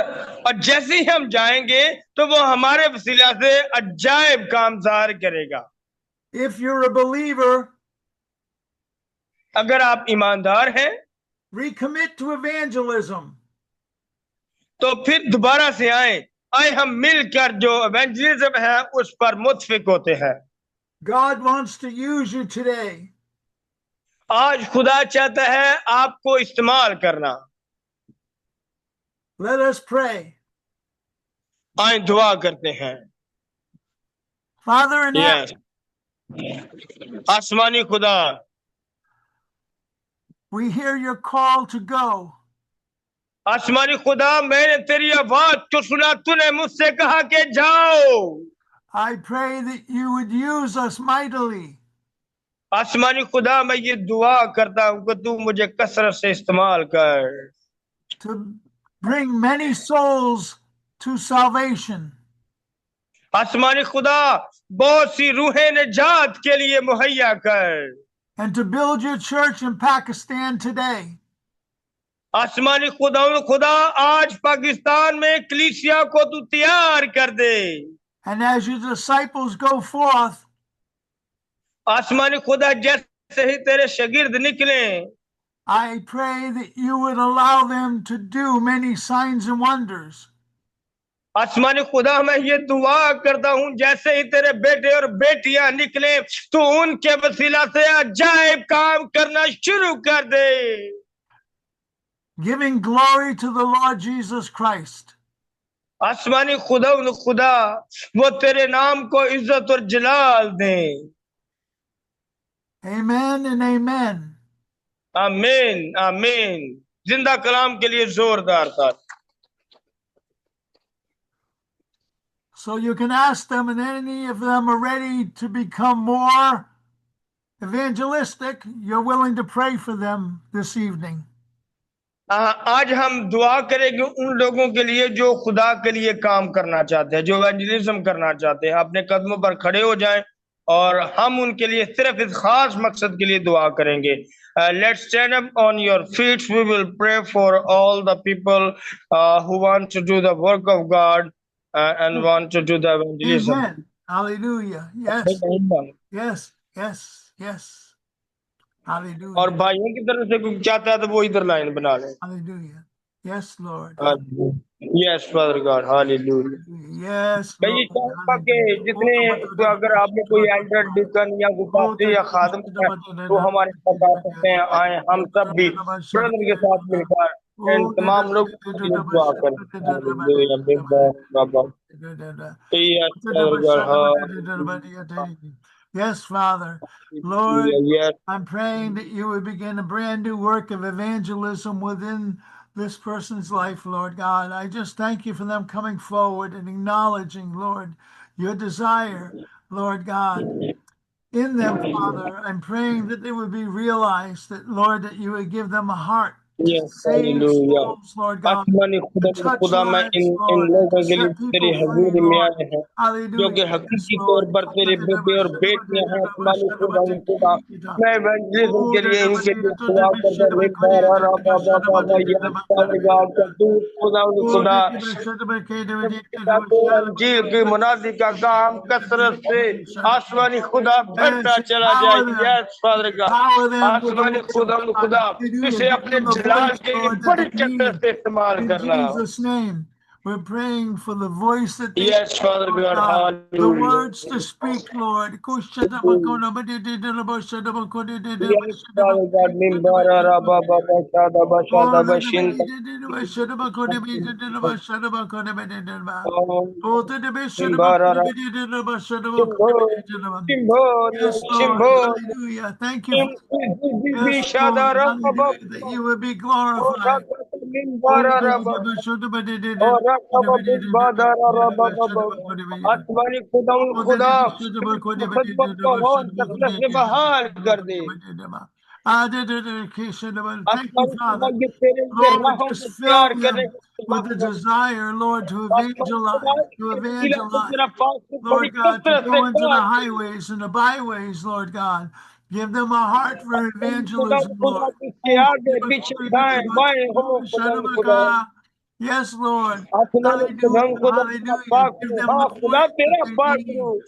जैसे ही हम जाएंगे तो वो हमारे वसीला से अजायब काम ज़ाहिर करेगा। If you're a believer, अगर आप ईमानदार हैं recommit to evangelism. तो फिर दोबारा से आए हम मिलकर जो एवेंजलिज्म है उस पर मुत्फिक होते हैं। God wants to use you today. आज खुदा चाहता है आपको इस्तेमाल करना। Let us pray. आए दुआ करते हैं। Father in heaven, आसमानी खुदा, we hear your call to go. आसमानी खुदा, मैंने तेरी आवाज को सुना, तूने मुझसे कहा कि जाओ। I pray that you would use us mightily. आसमानी खुदा, मैं ये दुआ करता हूँ कि तू मुझे कसरत से इस्तेमाल कर, To bring many souls to salvation. आसमानी खुदा, बहुत सी रूहें निजात के लिए मुहैया कर, And to build your church in Pakistan today. आसमानी खुदा, आज पाकिस्तान में कलीसिया को तू तैयार कर दे। And as your disciples go forth, आसमानी खुदा, जैसे ही तेरे शागिर्द निकले, I pray that you would allow them to do many signs and wonders. आसमानी खुदा, मैं ये दुआ करता हूँ जैसे ही तेरे बेटे और बेटियां निकले तो उनके वसीला से अजायब काम करना शुरू कर दे, Giving glory to the Lord Jesus Christ. आसमानी खुदा, वो तेरे नाम को इज्जत और जलाल दे। Amen and amen. आमीन आमीन। जिंदा कलाम के लिए जोरदार था। So you can ask them, and any of them are ready to become more evangelistic, you're willing to pray for them this evening. आज हम दुआ करेंगे उन लोगों के लिए जो खुदा के लिए काम करना चाहते हैं, जो एवेंजलिज्म करना चाहते हैं। अपने कदमों पर खड़े हो जाएं और हम उनके लिए सिर्फ इस खास मकसद के लिए दुआ करेंगे। Let's stand up on your feet. We will pray for all the people who want to do the work of God and want to do the evangelism. Amen. Hallelujah. Yes. Yes. Yes. Yes. Hallelujah. और भाइयों की तरफ से कोई चाहता है तो वो इधर लाइन बना ले। Hallelujah. Yes, Lord. Yes, Father God. Hallelujah. Yes, मैं ये Lord. चाहूंगा कि जितने अगर आपने कोई एल्डर डिकन या गुफाती या खादम है तो हमारे साथ आ सकते हैं, आए हम सब भी ब्रदर के साथ मिलकर इन तमाम लोग दुआ करें। Yes, Father. Lord, yes. I'm praying that you would begin a brand new work of evangelism within this person's life, Lord God. I just thank you for them coming forward and acknowledging, Lord, your desire, Lord God, in them, Father. I'm praying that they would be realized that, Lord, that you would give them a heart to save souls, Lord God, to touch lives, Lord, to set people free, Lord. जो कि हकीकी तौर पर तेरे बेटे और बेटियां हैं, आसमानी खुदा, मैं एवेंजलिज्म के लिए इनके लिए दुआ करता हूं। एक बार और बाबा यस खुदा अंजील की मुनादी का काम कसरत से आसमानी खुदा बढ़ता चला जाए। यस फादर का आसमानी खुदा इसे अपने जलाल के लिए बड़ी कसरत से इस्तेमाल करना। We're praying for the voice that they yes, Father God, the words to speak, Lord. Yes, Father God, hallelujah. Thank you. Yes, Lord, hallelujah, that you would be glorified. Mimbara Rabba. और रखा बिस्बादार रबा बबा. आसमानी खुदा मुकद्दस को हो तकदस में बहाल कर दे. Thank you, आसमानी खुदा Father. ये तेरे लिए Lord, राहों just को fill तैयार करने them की with बात the कर. desire, Lord, to आसमानी खुदा evangelize, to इस इलाके evangelize. तेरा पास से बड़ी Lord God, to कसरत से go into the car. highways and the byways, Lord God. Give them a heart for खुदा evangelism, खुदा Lord. इसके आगे पीछे दाएं बाएं हो खुदा. Yes, Lord. आसमानी खुदा Hallelujah. खुदा तेरा Hallelujah. पाक Give करो. them हाँ the खुदा voice that तेरा they पाक need. करो.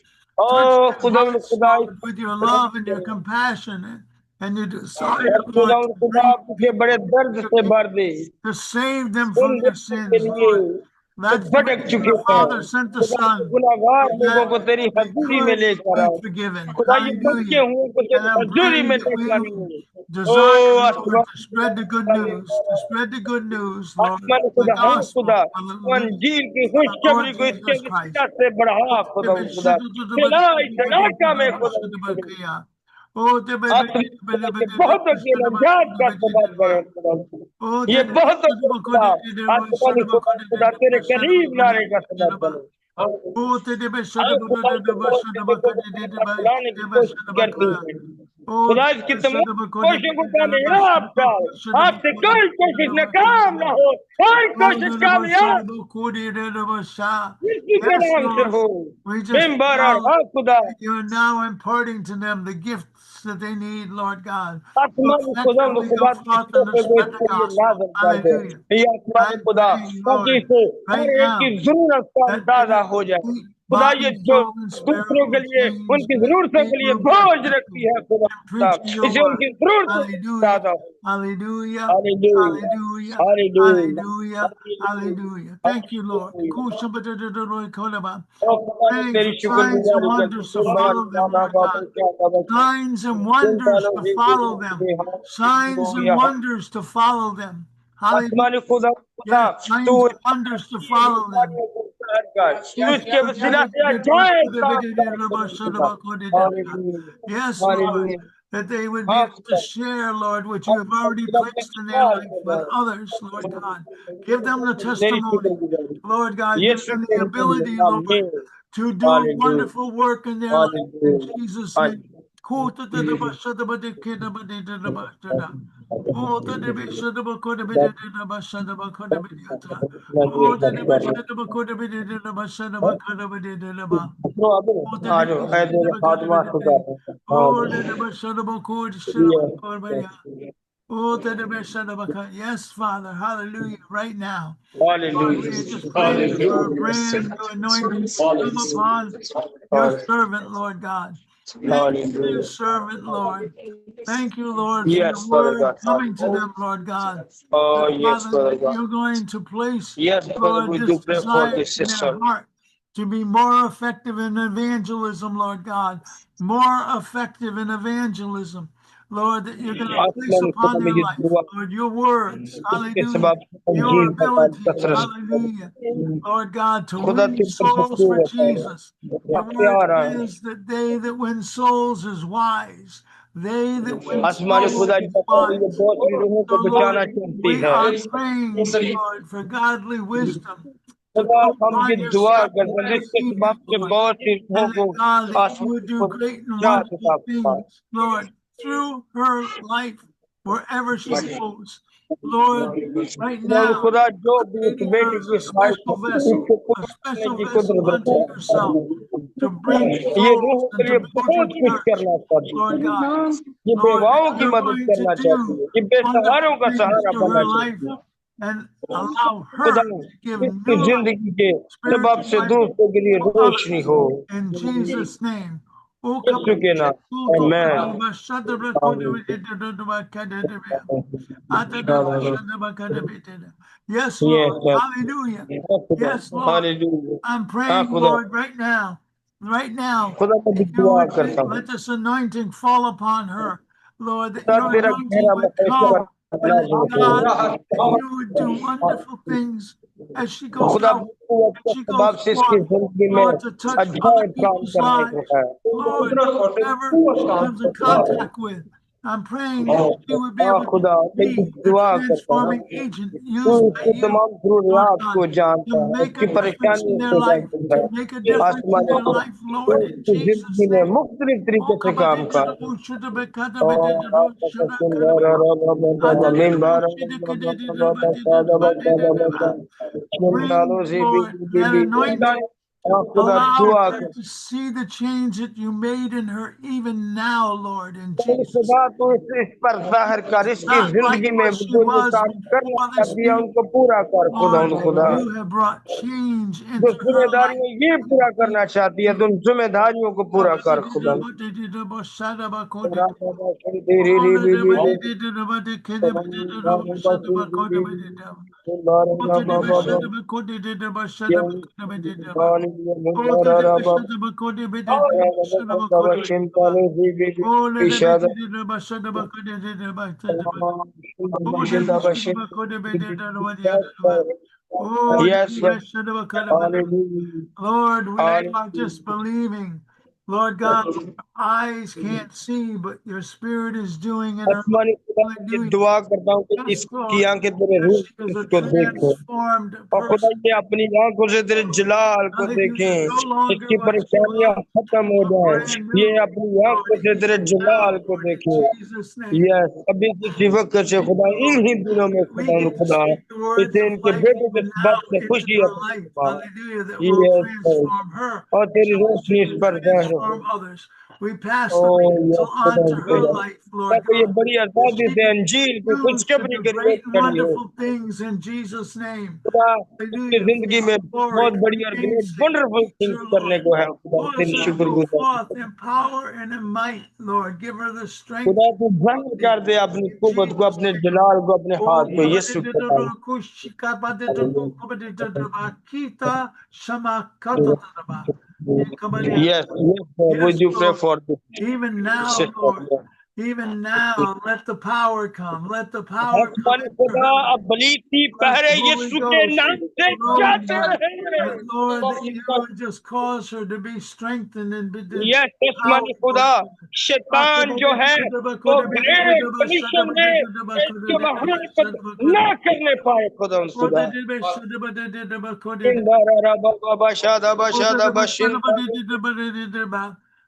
Touch ओ their खुदा hearts, खुदा Lord, with your love and your compassion and your desire, खुदा Lord, to खुदा bring आपके बड़े people दर्द to से you, भर दे. to save them उन from their लोगों के sins, लिए Lord. जो That's the भटक reason चुके the हैं. Father sent the खुदा के Son, गुनाहगार so लोगों that को तेरी we हजूरी में could लेकर be आओ. forgiven. खुदा ये बच्चे Hallelujah. हुए को And तेरी I'm हजूरी praying में that लेकर we आएंगे. desire, ओ Lord, आसमान to spread the good news, to spread the good news, Lord, आसमान the खुदा हाँ gospel खुदा of the अंजीर की of the Lord खुशखबरी को इसके Jesus Christ. विस्तार से बढ़ा खुदा खुदा चढ़ाई चढ़ाका में खुदा आसमान के बहुत अकेला जात का खुदा बड़े खुदा ये बहुत खुदा आसमान खुदा खुदा तेरे करीब लाने का सबब बने. हाँ खुदा के बहुत से देखो बुलाने की कोशिश करती है. खुदा इसकी तमाम कोशिशों को कामयाब कर. आपसे कोई कोशिश नाकाम ना हो. हर कोशिश कामयाब किसी के Yes, नाम से Lord. हो. We just मेंबर और know हाँ खुदा that you're now imparting to them the gifts that they need, Lord God, to आसमान खुदा effectively go खुदा forth किसको and to पे वो spread the इसके लिए gospel. नाज़िल कर दे. Hallelujah. ये आसमान I'm खुदा praying, ताकि Lord, इसे right हर एक now की जरूरत का that they अंदाजा हो जाए. eat खुदा ये body, जो soul, and spirit दूसरों के will लिए change उनकी as जरूरतों they के लिए will be बोझ effective रखती है खुदा in खुदा preaching your इसे word. उनकी जरूरतों से Hallelujah. ज्यादा हो. Hallelujah. Hallelujah Hallelujah. Hallelujah Hallelujah. Hallelujah. Thank you, Lord. Hallelujah. और खुदा ने Praying तेरी for signs and शुक्रगुजारी करते wonders to हैं. बड़ा follow them, गाना Lord बाबा God. क्या बाबा Signs and जिन wonders सालों to से follow them. Signs and hallelujah. wonders to follow them. Hallelujah. आसमानी खुदा खुदा Yes, तू signs and wonders to follow them. तू Yes, इसके वसीला से अजायब काम कर खुदा. Hallelujah yes, Lord, hallelujah. that they would be हाँ able to खुदा share, Lord, what you हाँ have खुदा already खुदा placed in their विश्वास life खुदा with others, Lord God. Give them the तेरी testimony, शुक्रगुजारी. Lord God. Give यीशु them के the नाम में ability, Lord, आमीन. to do hallelujah wonderful work in their life. In hallelujah Jesus' name. Hallelujah. Oh, the debate should have could have been in the Bashan of a could have been yata. Oh, the debate should have could have been in the Bashan of a could have been in the Ba. Oh, the आ जाओ debate I should तेरे have could have खात्मा been in खुदा. the Oh, the Bashan of a could should have could have been. Oh, the debate should have a Yes, Father. Hallelujah. Right now. Lord, we are just praying for a brand new anointing to come upon your servant, Lord God. Thank you for your servant, Lord. Thank you, Lord, for your Yes, Father word God. coming to them, Lord God. Oh, That, yes, Father, Father that God. you're going to place, Yes, Father, Lord, we this do pray for desire this in their sister. heart to be more effective in evangelism, Lord God. More effective in evangelism. Lord, that you're going to place आसमान खुदा upon में their ये life, दुआ Lord, your words, इसके hallelujah, सबब your अंजील का काम abilities, कसरत hallelujah, Lord God, to खुदा win तुम पर souls भरपूर for होता है. Jesus. Your word प्यारा says that they that win souls is wise. They that win आसमानी souls खुदा is जब ये wise. बहुत सी रूहों So, को Lord, बचाना चाहती we है. are praying, Lord, for godly wisdom to खुदा come हम ये upon your दुआ servant करते हैं this जिसके evening, सबब से Lord. बहुत सी रूहों And को that, God, that you would आसमान do को great and जात wonderful था. things, Lord, through her life, wherever she goes. Lord, right now, खुदा जो भी उस creating her बेटी as की a ख्वाहिश special उसको vessel, पूरी a करने special की vessel कुदरत unto रखता yourself to bring है. ये souls रूहों के and to लिए build your बहुत कुछ church, करना चाहती Lord है. God. ये Lord, that बेवाओं की you're मदद going to करना चाहती do है. ये बेसहारों wonderful का things सहारा to बनना her life चाहती है. and allow खुदा her to give इसकी new life, जिंदगी के सबब spiritual से life दूसरों के लिए to रोशनी others. हो. In Jesus' name. यीशु के नाम. Amen. Yes, Yes, Lord. sir. Hallelujah. Yes, Lord. Hallelujah. I'm हाँ praying, खुदा. Lord, right now, खुदा मैं भी that you दुआ would करता हूँ. let this anointing fall upon her, Lord, that खुदा your तेरा anointing गहरा would फैसला come, and that नाज़िल God, हो. that you would do wonderful things as she goes खुदा out, कुव्वत as के she सबब goes से इसकी forth, जिंदगी में Lord, to touch other अजायब काम people's करने को lives. है. Lord, whoever she comes in contact with, I'm praying that she would be हाँ able खुदा to मैं be कुछ a दुआ करता हूँ transforming agent तू used by इसके you, तमाम Lord जरूरियात God, को जानता to है make इसकी a difference in परेशानियों their को life, जानता to make a है difference in आसमान their खुदा life, तो Lord, in उसकी Jesus' जिंदगी में name. मुख्तलिफ तरीके Oh, से काम कर bring, Lord, that anointing. Allow her to see the change that you made in her even now, Lord, in Jesus. खुदा तो इस पर जाहिर कर इसकी Not like जिंदगी में what she जो जो was काम करना before this चाहती है new, उनको पूरा कर खुदा Lord, खुदा you have brought change जो into her life. जिम्मेदारियां ये पूरा करना चाहती है तो उन जिम्मेदारियों को पूरा कर खुदा Oh, Yes, Lord, we are just believing. Lord God, our eyes can't see, but your spirit is doing in her. आसमानी खुदा मैं दुआ करता हूँ कि Yes, इसकी Lord, आंखें तेरे that रूह she is a उसको देखें transformed और खुदा person. ये अपनी आंखों से तेरे जलाल को Hallelujah. देखें No longer इसकी what she परेशानियां was, खत्म हो but जाए brand ये new. अपनी Lord, आंखों से तेरे even now, जलाल को Lord, in देखे Jesus' name. यस अभी किसी वक्त से Thank खुदा you, इन Lord. ही दिनों में We खुदा get to खुदा speak the words इसे of इनके life बेटे के even सबब now से into खुशी her life. है Hallelujah. That will yes transform her और तेरी so that she रोशनी इस can पर जाहिर हो transform others. We pass oh the yes mantle खुदा on to her खुदा life, Lord ताकि ये God. बड़ी That आजादी she से can अंजील की use to खुशखबरी do के लिए great and खड़ी हो wonderful things in Jesus' name. खुदा उसकी Hallelujah. जिंदगी में For बहुत glory बड़ी and और your great name's sake. Wonderful Use things her, करने Lord. को है खुदा Cause तेरी her to go शुक्रगुजार forth in power and in might, Lord. Give her the strength. खुदा तू जाहिर कर दे अपनी In कुव्वत को Jesus' अपने name. जलाल को अपने Oh, हाथ को यीशु के नाम Yes, yes, Lord. Would yes, you pray Lord. for this Even now, sister, Lord. Lord? Even now, let the power come. Let the power come आसमानी into खुदा her life. अब बलीसी Let पहरे the Holy यीशु के Ghost नाम से flow in जाते her. रहेंगे That, Lord, that you would just cause her to be strengthened and be yes आसमानी empowered, खुदा Lord. शैतान जो है वो ग्रेट कमीशन में इसके महान को ना करने पाए खुदा खुदा इंदारा बाबा शादा बशादा बशिंदा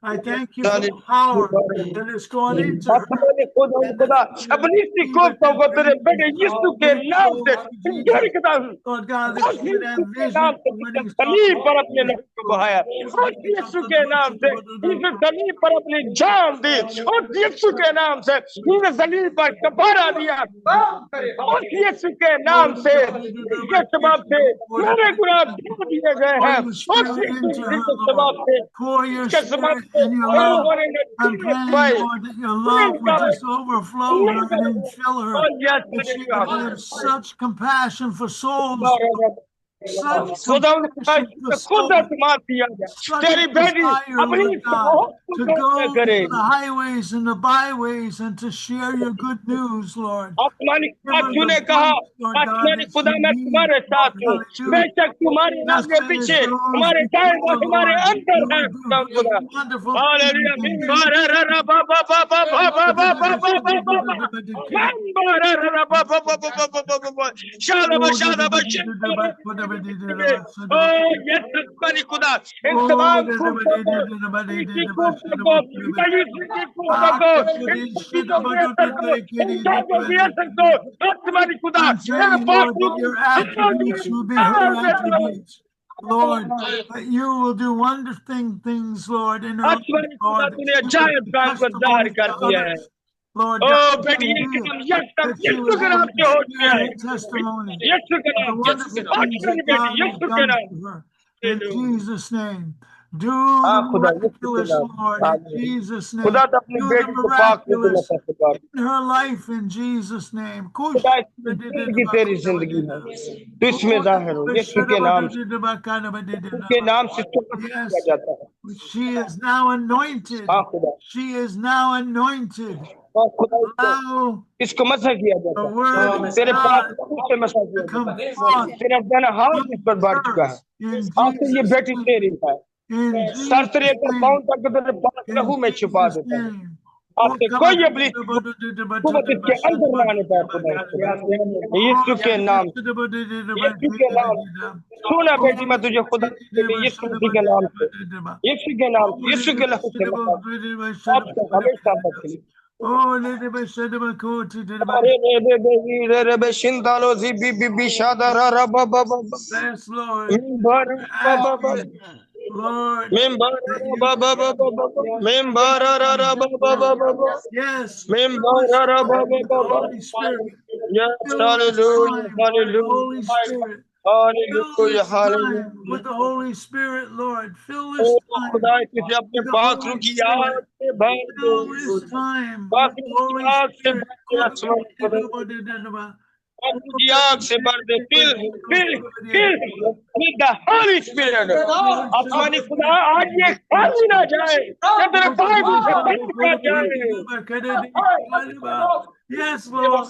I thank you for the power that is going into her. आसमानी खुदा And that खुदा she will अपनी सी see कोफ्तों within को her तेरे even बेटे यीशु now, के winning नाम से souls to Jesus. धड़कता हूँ Lord God, that उस she would यीशु have के vision नाम से for जिसने winning सलीब पर अपने souls. लहू को बहाया उस यीशु के नाम से जिसने सलीब पर अपनी जान दी उस यीशु के नाम से जिसने सलीब पर कफारा दिया उस यीशु के नाम से इसके सबब से मेरे गुनाह धो दिए गए Pour हैं your उस spirit यीशु into her, के Lord. सबब से Pour your इसके सबब spirit से and your इन love. लोगों ने I'm praying, Lord, that your love would just overflow her and fill her, that she would have such compassion for souls, such खुदा compassion for खुद souls, एतमाद किया गया such तेरी a बेटी desire, अपनी Lord God, बहुत to कुछ go करे into the highways and the byways and to share your good news, Lord. आसमानी Give खुदा her तूने the कहा voice, Lord God, आसमानी that खुदा she मैं needs, तुम्हारे साथ Lord. हूँ Hallelujah. बेशक तुम्हारे Just आगे as पीछे those हमारे दाएं before, हमारे Lord, अंदर you है will do खुदा great, खुदा wonderful hallelujah things in मिंबार Jesus' रा बा बा बा बा बा बा बा बा बा बा बा बा मिंबार रा बा बा बा बा बा बा बा बा शादा बा ओ यस आसमानी खुदा इन तमाम कुर्तों को इसी कुर्तों को मायूसी की कुर्तों को इन चीजों के असर को इन जागों के असर को आसमानी खुदा I'm मेरे praying, pass Lord, that your attributes will be her attributes. Lord, that you will do wonderful things, Lord, in her life, आसमानी खुदा Lord, that तूने she will अजायब be काम को जाहिर testimonies कर to दिया है others. Lord ओ God, बेटी ये hallelujah, काम यीशु that she यीशु would के be नाम able से to हो गया share है her testimony यीशु के of नाम the से wonderful things आसमानी that बेटी God has यीशु के done नाम for her. In hallelujah Jesus' name, do हाँ the खुदा यीशु के miraculous, नाम Lord, in आमीन Jesus' name. खुदा तो अपनी Do the बेटी को पाक में दिला miraculous सकता है in her life in Jesus' name. खुदा इसकी जिंदगी तेरी जिंदगी है तो इसमें जाहिर हो यीशु के नाम से यीशु के नाम से चौकस किया Yes, जाता है she is now हाँ anointed. खुदा She is now anointed. हाँ खुदा Allow इसको मसा किया the जाता word है of तेरे पास God लहू से मसा to किया come जाता है forth तेरा दाना हाथ इस from पर बढ़ her चुका है in आखिर ये Jesus' बेटी name. तेरी है In सर से Jesus' लेकर पांव name. तक तेरे पास In लहू में छुपा Jesus' देता है name. आपसे कोई इब्लीस की कुव्वत इसके अंदर ना आने पाए खुदा यीशु के नाम सुना बेटी मैं तुझे खुदा यीशु मसीह के नाम से यीशु के नाम से यीशु के लहू से अब तक हमेशा तक के लिए रे शिंदालो जी बी शादा रा बा बा बा Lord, member yes, member Holy Spirit, yes, fill hallelujah, this time with the Holy Spirit. Fill hallelujah, this hallelujah. time with the Holy Spirit, Lord. Fill O this time खुदा तुझे अपने with the पाखरू Holy की याद Spirit. से भर दो Fill this time with the पाखरू की Holy आग से Spirit. भर दे आसमान खुदा पाखरू की आग से भर दे fill with the Holy Spirit आसमानी खुदा आज ये खाली ना जाए ये तेरे पाइप से बंद कर जाए Yes, Lord.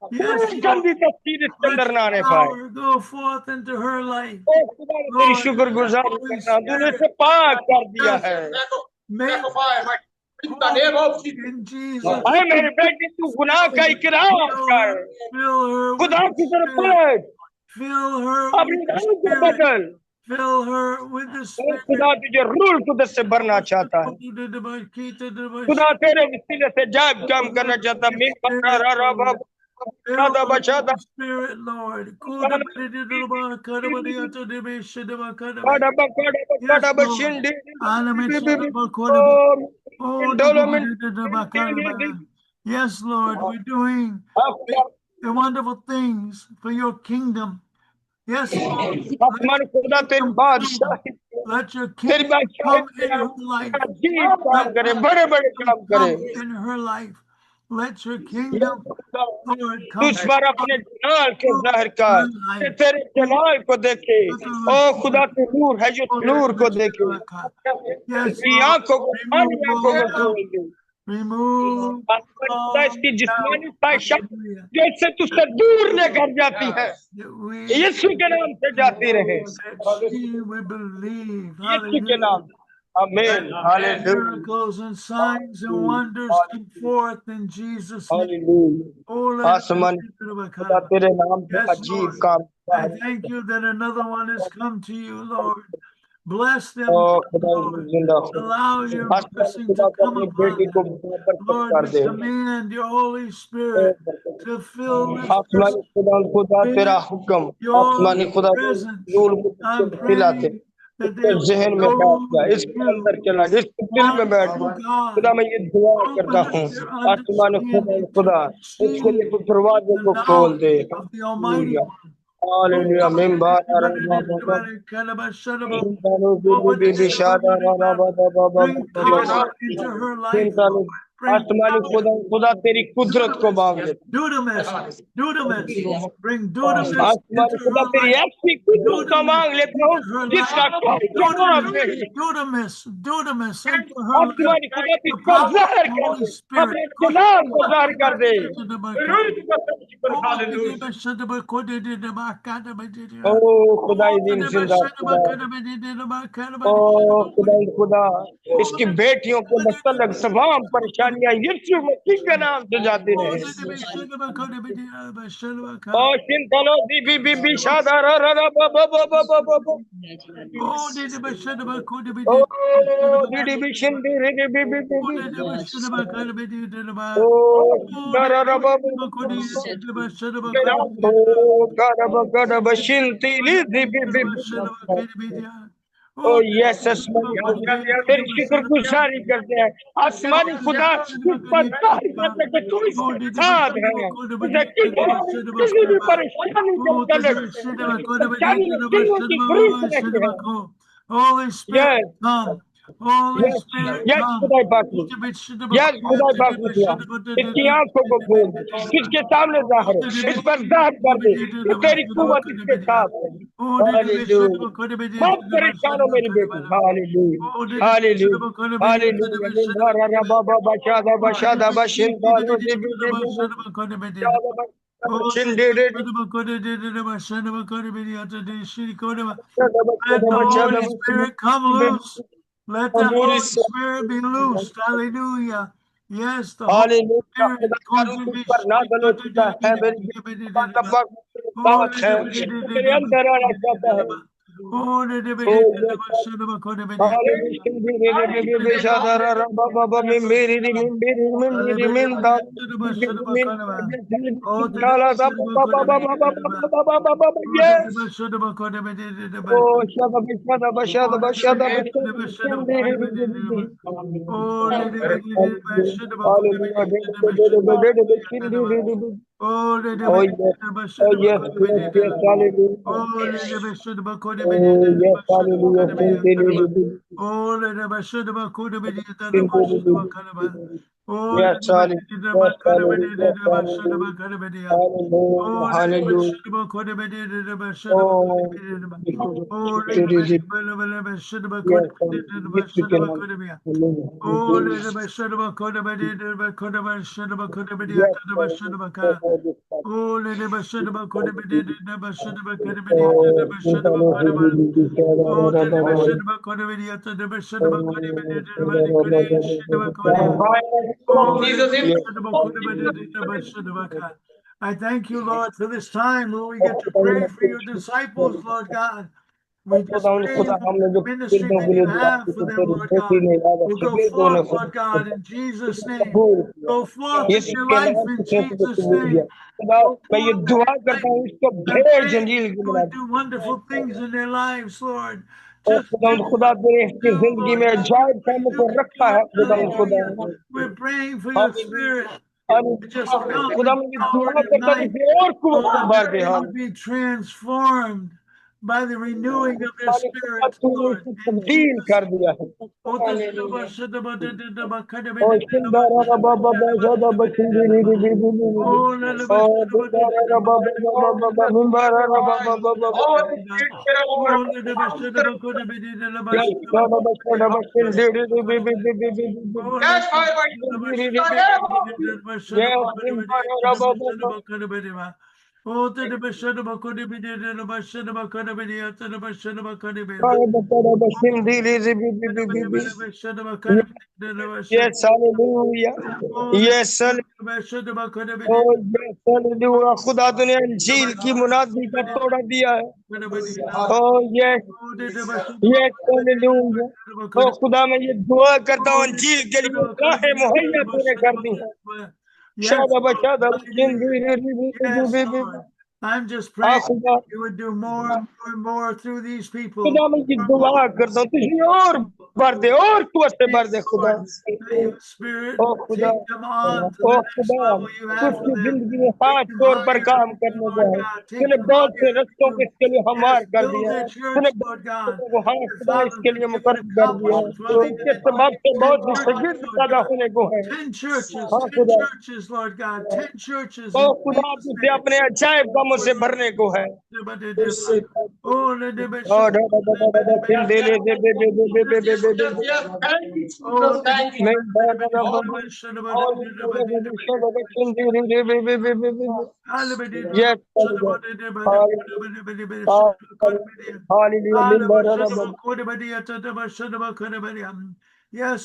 Yes, कोई गंदी तस्वीर इसके let अंदर ना आने your पाए power go forth into her life. ओ खुदा ने तेरी शुक्रगुजारी करना तूने इसे पाक कर दिया है Make in Jesus. हाय मेरे बेटे तू गुनाह का इकरार कर Fill her with खुदा the की तरफ Spirit. पलट Fill her अपनी with the ढंग को Spirit. बदल Fill her with the और Spirit. खुदा तुझे रूल कुदस से भरना चाहता है खुदा तेरे वसीले से जाग काम करना चाहता है मैं बता रहा बाबा Fill बचा her with the Spirit, Lord. Yes, Lord. Yes, Lord, we're doing the wonderful things for your kingdom. Yes, Lord. आसमान खुदा तेरी बादशाही Let your तेरी kingdom Badshahi come in her life. अजीब काम करे बड़े बड़े काम करे Come in her life. Let your kingdom, Lord, तू come इस बार अपने जलाल के जाहिर कर कि तेरे जलाल को देखे ओ खुदा तू नूर है जो नूर को देखे इसकी आंखों को खाली आंखों को खोल दे remove खुदा इसकी जिस्मानी ख्वाहिशात जो इससे तुझसे दूर लेकर जाती है यीशु के नाम से जाती रहे we believe. यीशु के नाम आमीन hallelujah Miracles and signs and wonders come forth in Jesus' name. Hallelujah आसमान खुदा तेरे नाम पे Yes, अजीब Lord. काम I thank you that another one has come to you, Lord. Bless them, ओ खुदा Lord. जिंदा Allow your आसमान blessing खुदा to come अपनी upon बेटी को them. बरकत Lord, कर we they command your Holy Spirit to fill this आसमानी खुदा खुदा तेरा हुक्म आसमानी खुदा presence. नूर I'm दिलाते praying that they इसके जहन में बैठ जा will इसके अंदर चला जा इसके दिल में बैठ जा खुदा मैं ये दुआ करता हूँ आसमान खुदा इसके लिए कुछ दरवाजे को खोल दे of the Almighty hallelujah One. Hallelujah member Bring power into her life. Bring आसमानी खुदा खुदा तेरी कुदरत को मांगे dunamis. Bring dunamis आसमानी into खुदा her तेरी life. ऐसी कुदरत को मांग लेता हूँ जिसका कोई जवाब नहीं Dunamis into her life. आसमानी खुदा The इसका power ज़हर of the कर Holy दे Spirit. अपने जलाल को ज़ाहिर कर दे ओ खुदा दिन जिंदा ओ खुदा इसकी बेटियों के मतलब तमाम परेशानियां यीशु मसीह के नाम से जाती रहे ओ चिंतलो बी शादा रा रा रा बा बा बा बा बा बा बा ओ डी बी शिंदी रे बी बी बी ओ रा रा रा बा बा गरब शिंती ली दी बी बी ओ यस तेरी शुक्रगुजारी करते हैं आसमानी खुदा इस पर जाहिर करते कि तू इसके साथ है उसे किसी भी परेशानी के अंदर परेशानी में दिलों की ग्रीस रहते हैं Holy Spirit, yes come. Holy yes Spirit, yes come. खुदा पाक यस खुदा पाक इसकी आंखों को खोल दे इसके सामने जाहिर है इस पर जाहिर कर दे कि तेरी कुव्वत इसके साथ है हालेलुया मत परेशान हो मेरी बेटी हालेलुया हालेलुया हालेलुया मेरा रबा बशादा बशादा बशिंदा रो दे बे दे दे Let the Holy Spirit come loose. Let the Holy Spirit be loosed. Hallelujah. Yes, the Holy hallelujah Spirit खुदा का रूह तुझ पर नाज़िल हो चुका है मेरे तब्बा साथ है मेरे अंदर आना चाहता है ओ ये हालेलुया बेशादारा रब्बा बाबा में मेरी min da min gala da ba ba ba ba ba ba ba ba ba yes oh shada Oh, oh yes oh yes yes hallelujah Oh, let the should have called oh yes hallelujah Oh, let the should have called a video that the Oh, yes let hallelujah the should have called a video. hallelujah Oh, let the hallelujah should have called a video that should have oh Oh, let the should have called yes a yes we should can have called a video. Oh, let the should have called a video that should have called a video yes that should have called. Oh, let the should have called a video that should have called a video oh that should have called a video. Oh, the Bashad Bakodavidia to the Bashad Bakodavidia, the Bashad Bakodia. Oh, the Bashad Baka. I thank you, Lord, for this time where we get to pray for your disciples, Lord God. We just pray for the ministry that you have for them, Lord God. We'll go forth, Lord God, in Jesus' name. Go forth in your life in Jesus' name. मैं ये दुआ करता हूँ इसको भेज अंजील की You would do wonderful things in their lives, Lord. और Just खुदा तेरे इसकी जिंदगी में अजायब कामों को रखा है खुदा we're praying for your spirit. Just come खुदा मैं ये दुआ करता हूँ कि और कुव्वत भर दे they would be transformed by the renewing of their spirits, Lord. In तब्दील Jesus' कर दिया है और शिंदारा बाबा ज्यादा बचिंदी Oh, to the Bashad Bakudi Bidi, the Bashad Bakada Bidi, to the Bashad Bakadi Yes, hallelujah. Yes, oh yes, hallelujah. खुदा तूने अंजील की मुनादी का तोड़ा दिया है oh yes yes hallelujah oh खुदा मैं ये दुआ करता हूँ अंजील के लिए राहें मुहैया तूने कर दी है I'm just praying you would do more and more through these people. खुदा मैं ये दुआ करता हूँ तुझे और भर दे और कुव्वत से भर दे खुदा Your spirit ओ खुदा take them on to O the next खुदा level you have for उसकी them. जिंदगी में हाथ तौर पर काम करने को है तूने बहुत से रस्तों को इसके लिए हमार कर दिया है तूने को हाँ खुदा इसके लिए मुकर्रर कर दिया है इसके सबब से बहुत से शागिर्द पैदा होने को है 10 churches, हाँ 10 खुदा churches, Lord God, 10 churches. ओ खुदा तुझे अपने अजायब कामों से भरने को है Oh, yes,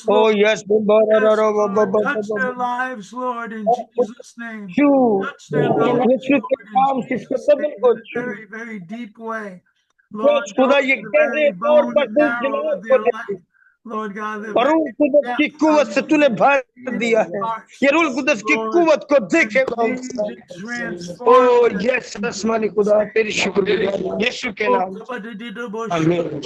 Oh Lord. yes, Touch their lives, Lord, in Jesus' name. Touch their lives, Lord, in Jesus' name, in a very, very deep way. Lord, go to the very bone and marrow of their life. Lord God, the रूह कुदस की कुव्वत से तूने भर दिया है ये रूह कुदस की कुव्वत को देखेगा ओ यस आसमानी खुदा तेरी शुक्रगुजार यीशु के नाम आमीन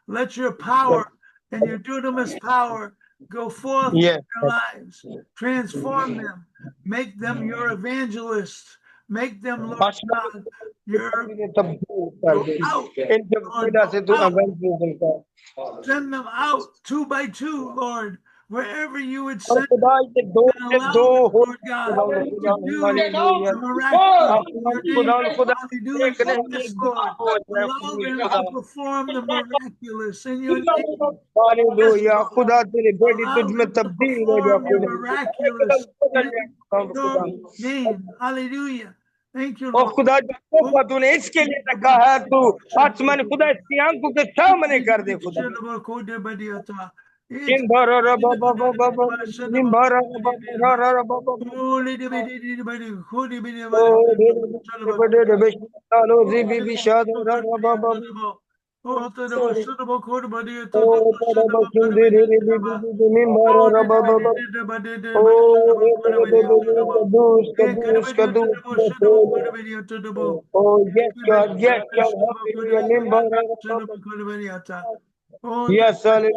Let your power and your dunamis power go forth in their lives. Transform them. Make them your evangelists. Make them, Lord God, your send them out 2 by 2, Lord, wherever you would send them. And allow them, Lord God, to do the miraculous. Yes, Lord. Allow them to perform the miraculous in your name. Hallelujah खुदा तेरी बेटी तुझ में तब्दील हो जा Miraculous in your name. Hallelujah. Thank you, O Lord. खुदा जो मौका तूने इसके लिए रखा है, तू आसमान खुदा इसकी आंखों के सामने कर दे खुदा। Oh, yes, God, yes, God, hallelujah. Yes, hallelujah.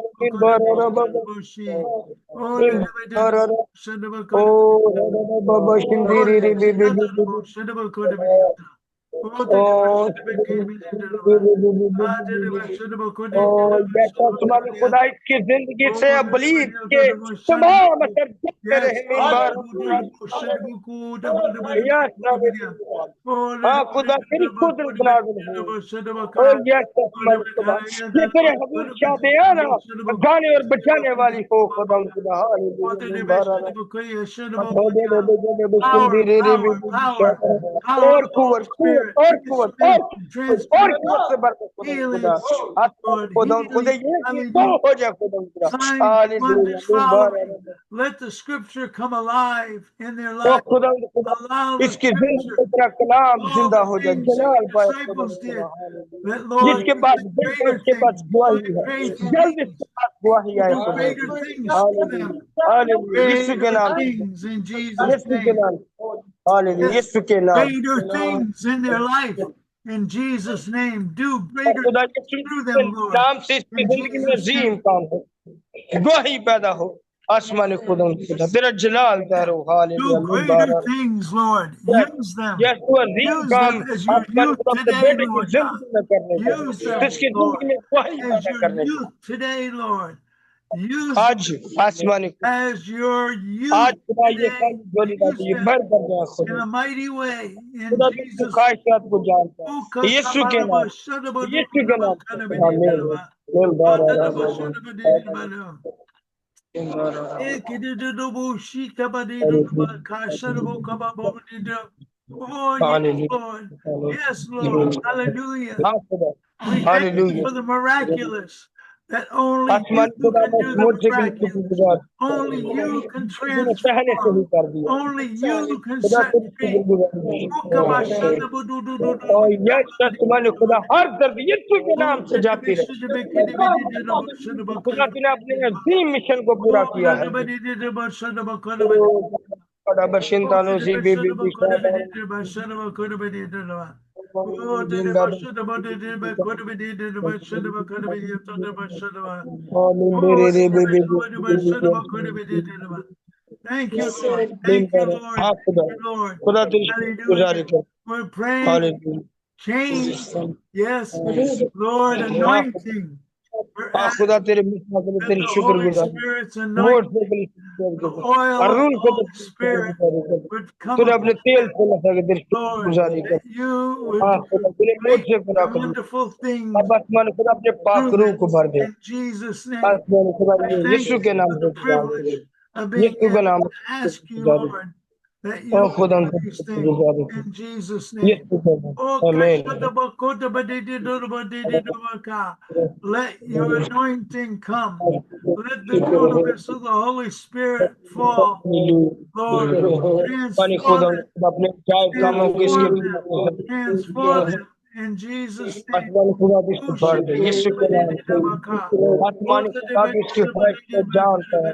Oh, yes, तुम्हारे खुदा इसकी जिंदगी से अबलीद के तमाम असर जाते रहे मिंबर। Yes, hallelujah. हाँ खुदा तेरी कुदरत नाज़िल हो। Oh, yes, तुम्हारे खुदा ये तेरे हजूर शादियाना गाने और बजाने वाली हो खुदा खुदा हालेलुया मिंबर। और कुवत और कुवत और कुवत से बरकत खुदा खुदा खुदा ये तो हो जाए खुदा हालेलुया मिंबर। Let the scripture come alive in their oh life. खुदा Allow the इसकी जिंदगी scripture, में तेरा कलाम all जिंदा the हो जाए things that जलाल your पाए खुदा disciples खुदा did. हालेलुया। That Lord, जिसके you पास did जिंदा greater उसके पास things. गवाही है, Great जल्द things. इसके पास गवाही You आए do खुदा greater things for hallelujah them. Hallelujah यीशु के Greater नाम things in Jesus' यीशु के name. नाम हालेलुया Yes, यीशु के नाम greater things in their life. In Jesus' name, do और greater खुदा things यीशु through के them, Lord. नाम से इसकी In जिंदगी में Jesus' अजीम name. काम हो, गवाही पैदा हो आसमान खुदा खुदा तेरा जलाल तारो हालेलुया Do मिंबर। greater things, Lord. Use them. Yes तू अजीम Use काम them as your आसमान youth खुदा अपने today, बेटे की Lord God. जिंदगी में करने का, Use तो them, इसकी Lord, जिंदगी में गवाही as पैदा your करने का। youth today, Lord. Use आज them आसमानी as your आज youth खुदा ये today. खाली झोली डाली Use ये them भर कर दे in खुदा a mighty way. In खुदा तेरी Jesus' ख्वाहिशात को जानता है यीशु के नाम से आमीन बोल बारा Oh, yes, Lord. Yes, Lord. Hallelujah. हाँ खुदा We thank you hallelujah for the miraculous, that only आसमान you खुदा can ने do the मोर्चे के लिए miraculous. गुजार Only you can तूने पहले से ही transform. कर दिया Only you can खुदा set तेरी free. और यह आसमान खुदा हर दर्द यीशु के नाम से जाती रहे खुदा तूने अपने अजीम मिशन को पूरा किया है खुदा बशिंतानो जी बीबी Thank you, Lord. Thank you, Lord. हाँ खुदा Thank you, Lord. खुदा तेरी गुजारी Hallelujah. कर We're praying hallelujah change. Yes, Lord, anointing. We're हाँ asking खुदा तेरे मिशन के लिए that तेरी the Holy शुक्रगुजार Spirit's मोर anointing, से के लिए the शुक्रगुजार oil of अरुण the को Holy तेरी Spirit शुक्रगुजारी कर would come तूने upon अपने तेल them, से लगा के तेरी Lord, शुक्रगुजारी कर that you would हाँ do खुदा तेरे मोर great से पूरा and कर wonderful things अब आसमान खुदा अपने पाक through रूह them. को भर दे In Jesus' name, आसमान खुदा we ये thank यीशु you के नाम for से the privilege of being यीशु के able नाम to ask you, से Lord, that O you would खुदा do these things. गुजारी In Jesus' name. यीशु के नाम Oh, आमीन let your anointing come. Let the dunamis of the Holy Spirit fall. Lord, पानी transform खुदा them. अपने जायज कामों को इसके Transform them. Transform them. In Jesus' name. आसमान खुदा भी इसको भर दे यीशु के नाम से आसमान खुदा भी इसकी ख्वाहिश को जानता है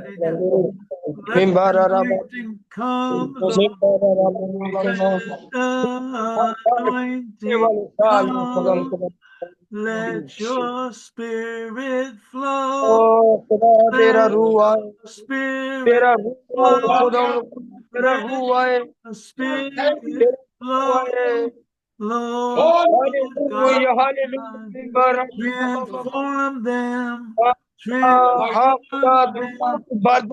Let मिंबर the आराम anointing come, Lord. मिंबर आराम Anointing come. Let your spirit flow. खुदा तेरा Let रूह आए the spirit तेरा रूह आए flow. खुदा तेरा Let रूह आए the spirit तेरा रूह flow. आए Lord God, हालेलुया हालेलुया मिंबर transform them. हाँ खुदा Transform them. बढ़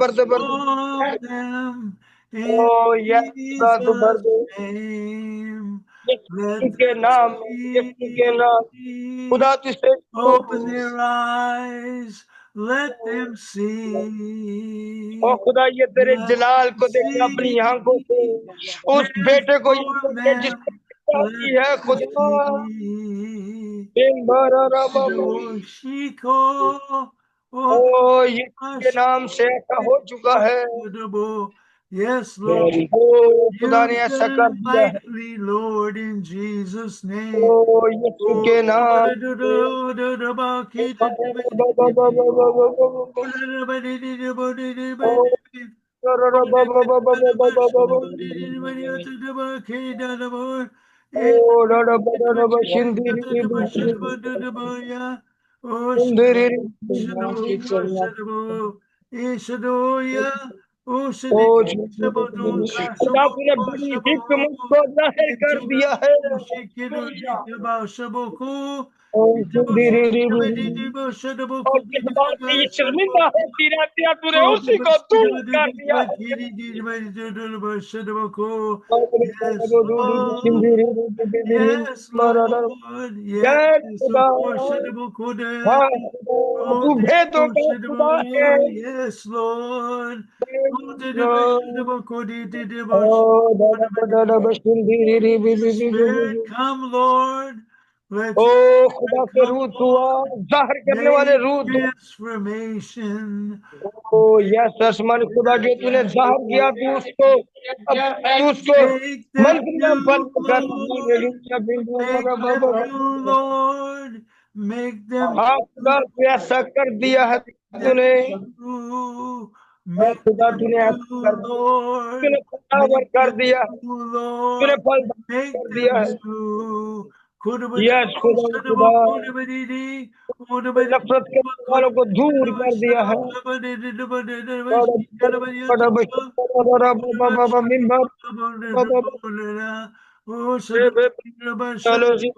Transform them. In O yes खुदा तू भर Jesus' दे name. यीशु Let के them नाम यीशु के नाम see. खुदा तुझसे Open their eyes. let them see. ओ खुदा ये तेरे जलाल को देखे अपनी आंखों से उस बेटे को ये Transform देखे them, जिसने की है let them खुदा see. दिन भर Doshiko, ओ यीशु के नाम से ऐसा हो चुका है। Yes, Lord. ओ खुदा ने Use ऐसा कर them दिया है। mightily, Lord, in Jesus' name. ओ यीशु के नाम खुदा तूने बड़ी हिकमत को जाहिर कर दिया है। और जिस बात से ये शर्मिंदा होती रहती है तूने उसी को दूर कर दिया है। Yes, Lord. Yes, हाँ, तू भेदों का खुदा है। Yes, Lord. Spirit, come, Lord. Let O your खुदा spirit के come, रूह तू आ, Lord. जाहिर करने वाले Make रूह तू। transformation. ओ यस आसमानी खुदा जो तूने जाहिर किया तू उसको अब तू उसको Make them मंजिल में new, बंद कर। Lord. Make them new, Lord. Make them हाँ खुदा तू ऐसा कर दिया है तूने। new. हाँ Make खुदा them तूने ऐसा new, कर दिया, Lord. तूने फलावर Make कर them दिया, new, तूने Lord. फलदार Make कर them दिया है। new. यस खुदा खुदा नफरत करने वालों को दूर कर दिया है। चलो जी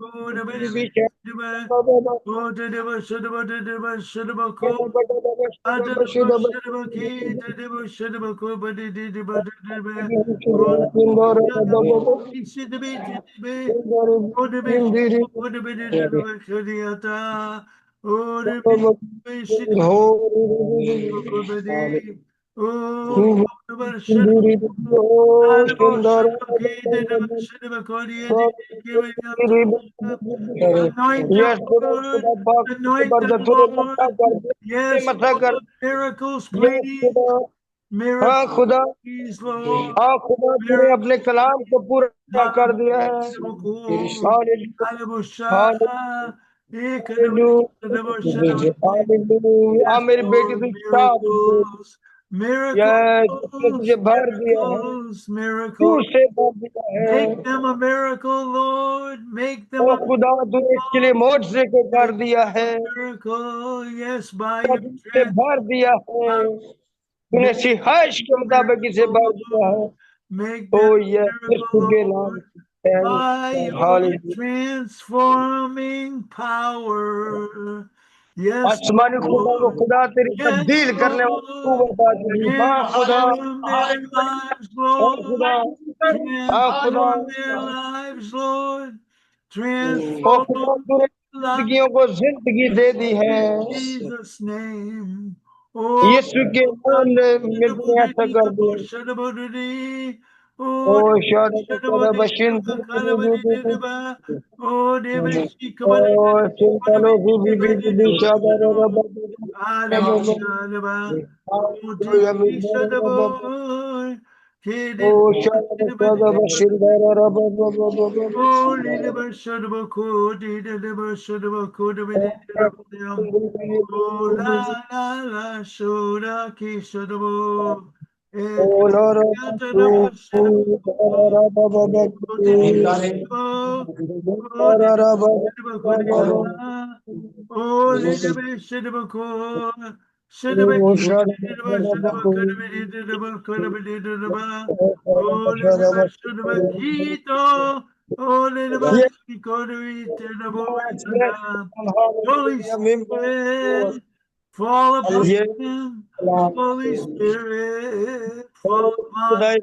यस खुदा खुदा पाक Anoint पर them, तूने Lord. मथा कर Yes, मथा कर। Lord. Miracles, yes please. खुदा हाँ Miracles, खुदा please, Lord. हाँ खुदा तूने अपने Miracles, कलाम को पूरा कर दिया है। हाँ मेरी बेटी तू साफ miracles, यस तूने तुझे miracles, भर दिया है, miracles, तू miracles. से भर दिया है। Make them a miracle, Lord. Make them O a खुदा तूने इसके लिए मोर्चे को कर दिया है, miracle. Yes, by your तुझे भर दिया है, तूने सिहाइश के मुताबिक इसे भर दिया है। Make ओ them यस यीशु के miracle, नाम Lord. से By your transforming power. Yes, आसमानी खुदा को Lord. खुदा तेरी Yes, तब्दील करने वाली तू Lord. बता तेरी हाँ खुदा Transform their lives, हाँ खुदा Lord. हाँ खुदा Transform their lives, Lord. ओ खुदा Transform तूने lives जिंदगियों को जिंदगी दे दी है। in Jesus' name. Oh, यीशु के नाम में तूने ऐसा कर दिया। ओ शादा बशिन ओ चिंतलो भी शादा ओ शादा बशिन Oh, la la la, shoda ki shodabo. ओ लरा Holy Spirit, fall upon ये him. Holy Spirit, fall upon खुदा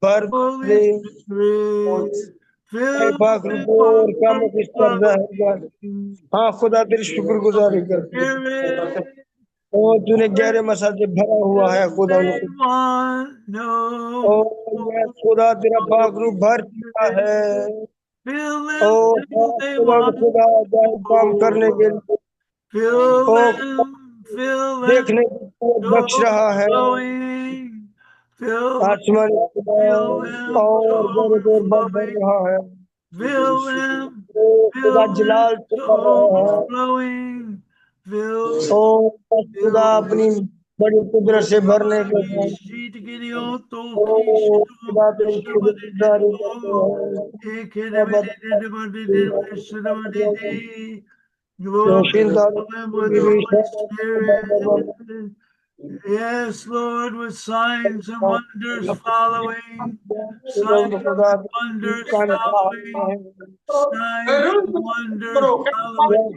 भर Holy दे Spirit, fill पाक him और काम up, किस पर जाएगा। हाँ खुदा तेरी शुक्रगुजारी करते Spirit, ओ तूने गहरे मसाल से भरा हुआ है खुदा उनको। ओ यस खुदा तेरा पाक रूप भर चुका है। ओ खुदा खुदा जाए काम करने के लिए। ओ देखने को बख्श रहा है आसमान खुदा और गहरे देर बढ़ रहा है। ओ खुदा जलाल से कर रहा है। ओ खुदा अपनी बड़ी कुदरत से भरने के बाद ओ खुदा तेरी शुक्रगुजारी करते हैं। Yes, Lord, with signs and wonders following. Signs and wonders following. Signs and wonders following.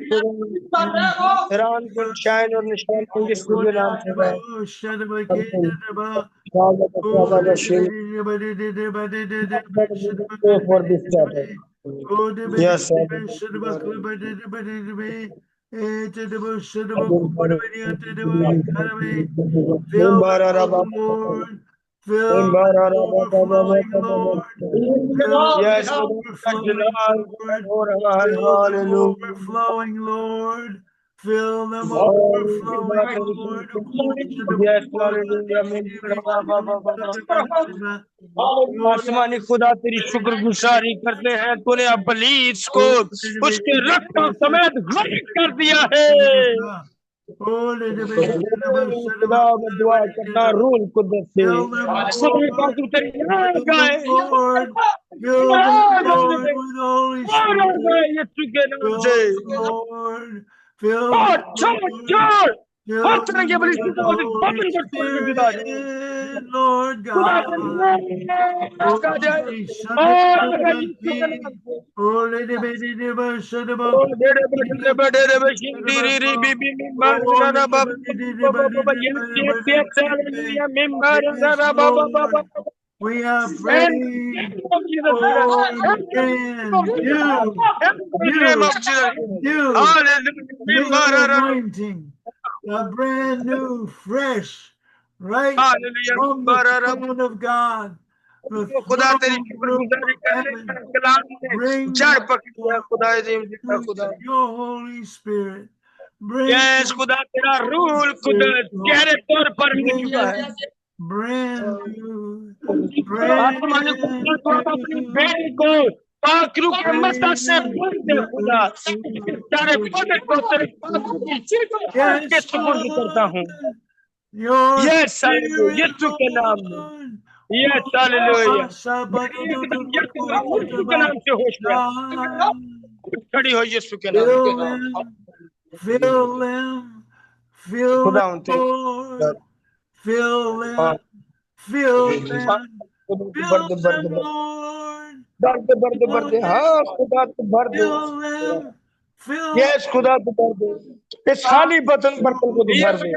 हैरान कुल शाइन और निशान होंगे सूर्य नाम से for this chapter. Yes, sir. Fill Lord. Fill overflowing, Lord. Yes, Overflowing, Lord. Fill them overflowing, Lord. yes, आसमानी खुदा तेरी शुक्रगुजारी करते हैं। तूने अबलीस को उसके रक्तों समेत गरक कर दिया है। खुदा मैं दुआ करता रूल कुदरत से यीशु के नाम से Lord God. We are praying for new anointing, a brand new, fresh, right from the throne of God. खुदा तेरी शुक्रगुजारी करने कलाम में जड़ पकड़ी है खुदा your Holy Spirit. यस खुदा तेरा रूल खुदा गहरे तौर पर मिल चुका है। Brand new, अपनी बेटी को पाक रूह के मस्तक से भर दे खुदा। तेरे पद को तेरे पापों की चीज़ों के सुपुर्द करता हूँ। यस यीशु के नाम में। Yes hallelujah. यीशु के नाम से होश में खड़ी हो यीशु के नाम। Fill them, fill them, Lord. Fill them, fill them, fill them, Lord. भर दे हाँ खुदा तू भर दे। यस खुदा तू भर दे इस खाली बर्तन को तू भर दे।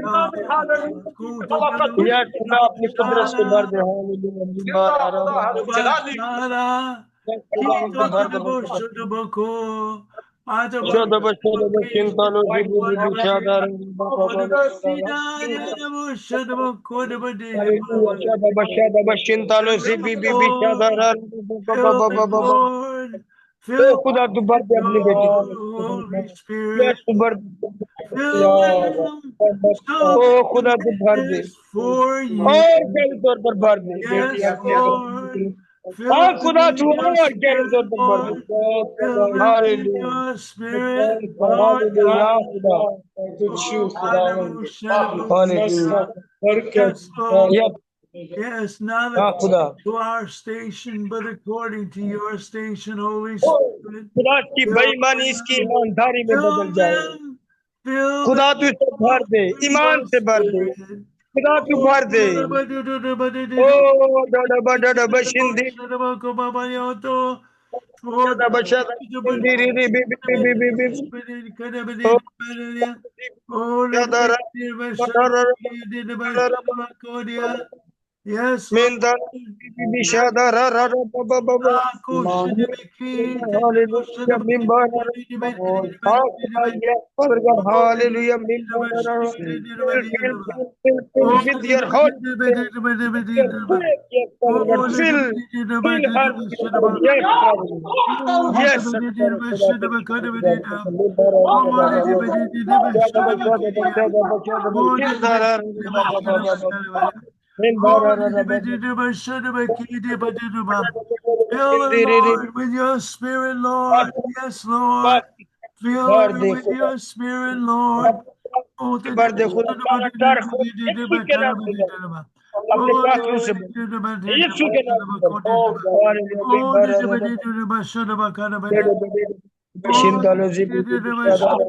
यस खुदा अपनी कुदरत से भर दे। खुदा तू भर दे अपनी बेटी को। ओ खुदा तू भर दे और गहरे तौर पर भर दे। हाँ खुदा तू और गहरे तौर पर भर दे। Yes, not to our station, but according to your station, Holy Spirit. खुदा की बेईमानी इसकी ईमानदारी में बदल जाए। खुदा तू इसे भर दे, ईमान से भर दे। खुदा तू भर दे। ओ डडा बशिंदी Yes, Lord. Min da bishada ra ra ra ba ba ba ba. Hallelujah. Min ba ra ra. Yes, Father God. Hallelujah. Min ba ra ra. Fill with your Holy Spirit. Your grace, yes, Father God. Fill her with your grace. Yes, Father God. Yes, Father God. Fill her, Lord, with your spirit, Lord. Yes, Lord. Fill her with your spirit, Lord. Oh, भर दे खुदा सारा डर खुद यीशु के नाम से भर अपने प्रार्थना से भर यीशु के नाम से भर हालेलुया भी भर बशिन दालो जी भी शादा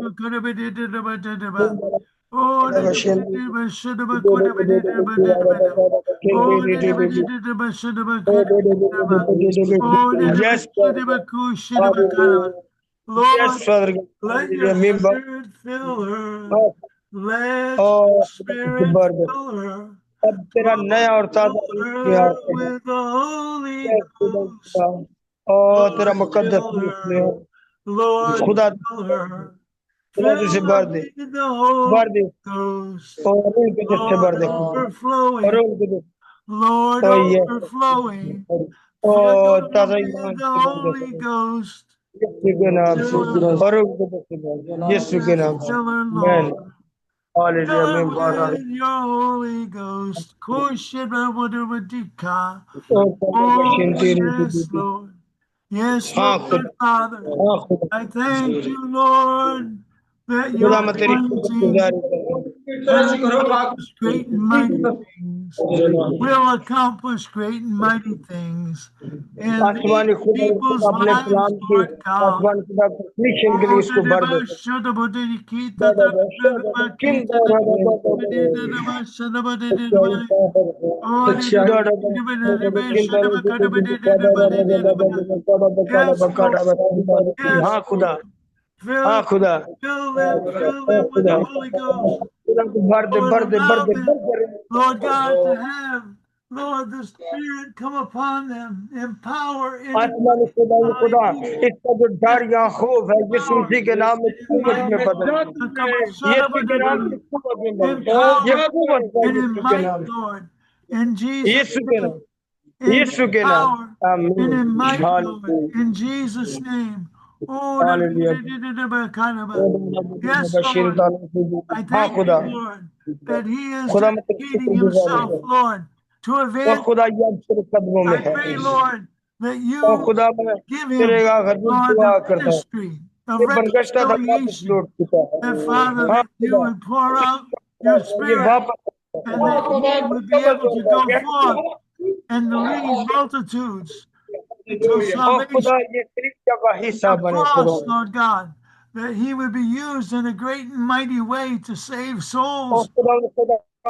Yes, Lord, let your spirit fill her. Let your spirit fill her. अब तेरा नया और ताजा With the Holy Ghost. और तेरा मुकद्दस Lord, खुदा fill her. खुदा तुझे भर दे With the Holy Ghost. और रूह के से भर दे Overflowing. रूह के Lord, overflowing. और ताजा With the Holy Ghost. यीशु के नाम से और रूह के से यीशु के नाम से आमीन हालेलुया मैं बार With your Holy Ghost. Koshibabudabadika. और Oh, yes, Lord. Yes, हाँ Lord, Father. I thank you, Lord, that your खुदा मैं तेरी anointing गुजारिश करता हूं accomplish great and mighty things. Will accomplish great and mighty things in आसमानी these खुदा people's अपने lives, कलाम के Lord God. आसमानी खुदा परमिशन के लिए इसको भर दे हाँ खुदा हाँ खुदा Fill them with the Holy Ghost. भर दे भर दे भर दे Lord God, to have, Lord, the Spirit come upon them, empower in आसमानी खुदा ये खुदा इसका जो डर या खौफ है यीशु मसीह के नाम में कुव्वत में बदल यीशु के नाम से कुव्वत में बदल ये कुव्वत है यीशु के नाम Lord, in Jesus' यीशु के नाम in यीशु के नाम power, and in आमीन might, Lord, hallelujah in Jesus' name. Oh, hallelujah yes, Bashir Lord. I हाँ thank खुदा you, Lord, that he is खुदा मैं तेरे dedicating शुक्रगुजार himself, हूं Lord, to और evangelize. खुदा ये अब तेरे कदमों में I है pray, Lord, that और you खुदा मैं give तेरे him, आगे Lord, दुआ the करता हूं ministry of ये बनगश्ता था वापस reconciliation. लौट चुका है That, Father, हाँ that you खुदा would pour out your ये spirit वापस and that he would be able to go forth and to lead multitudes to और salvation खुदा ये तेरी जगह हिस्सा बने खुदा across, Lord God, that he would be used in a great and mighty way to save और souls, खुदा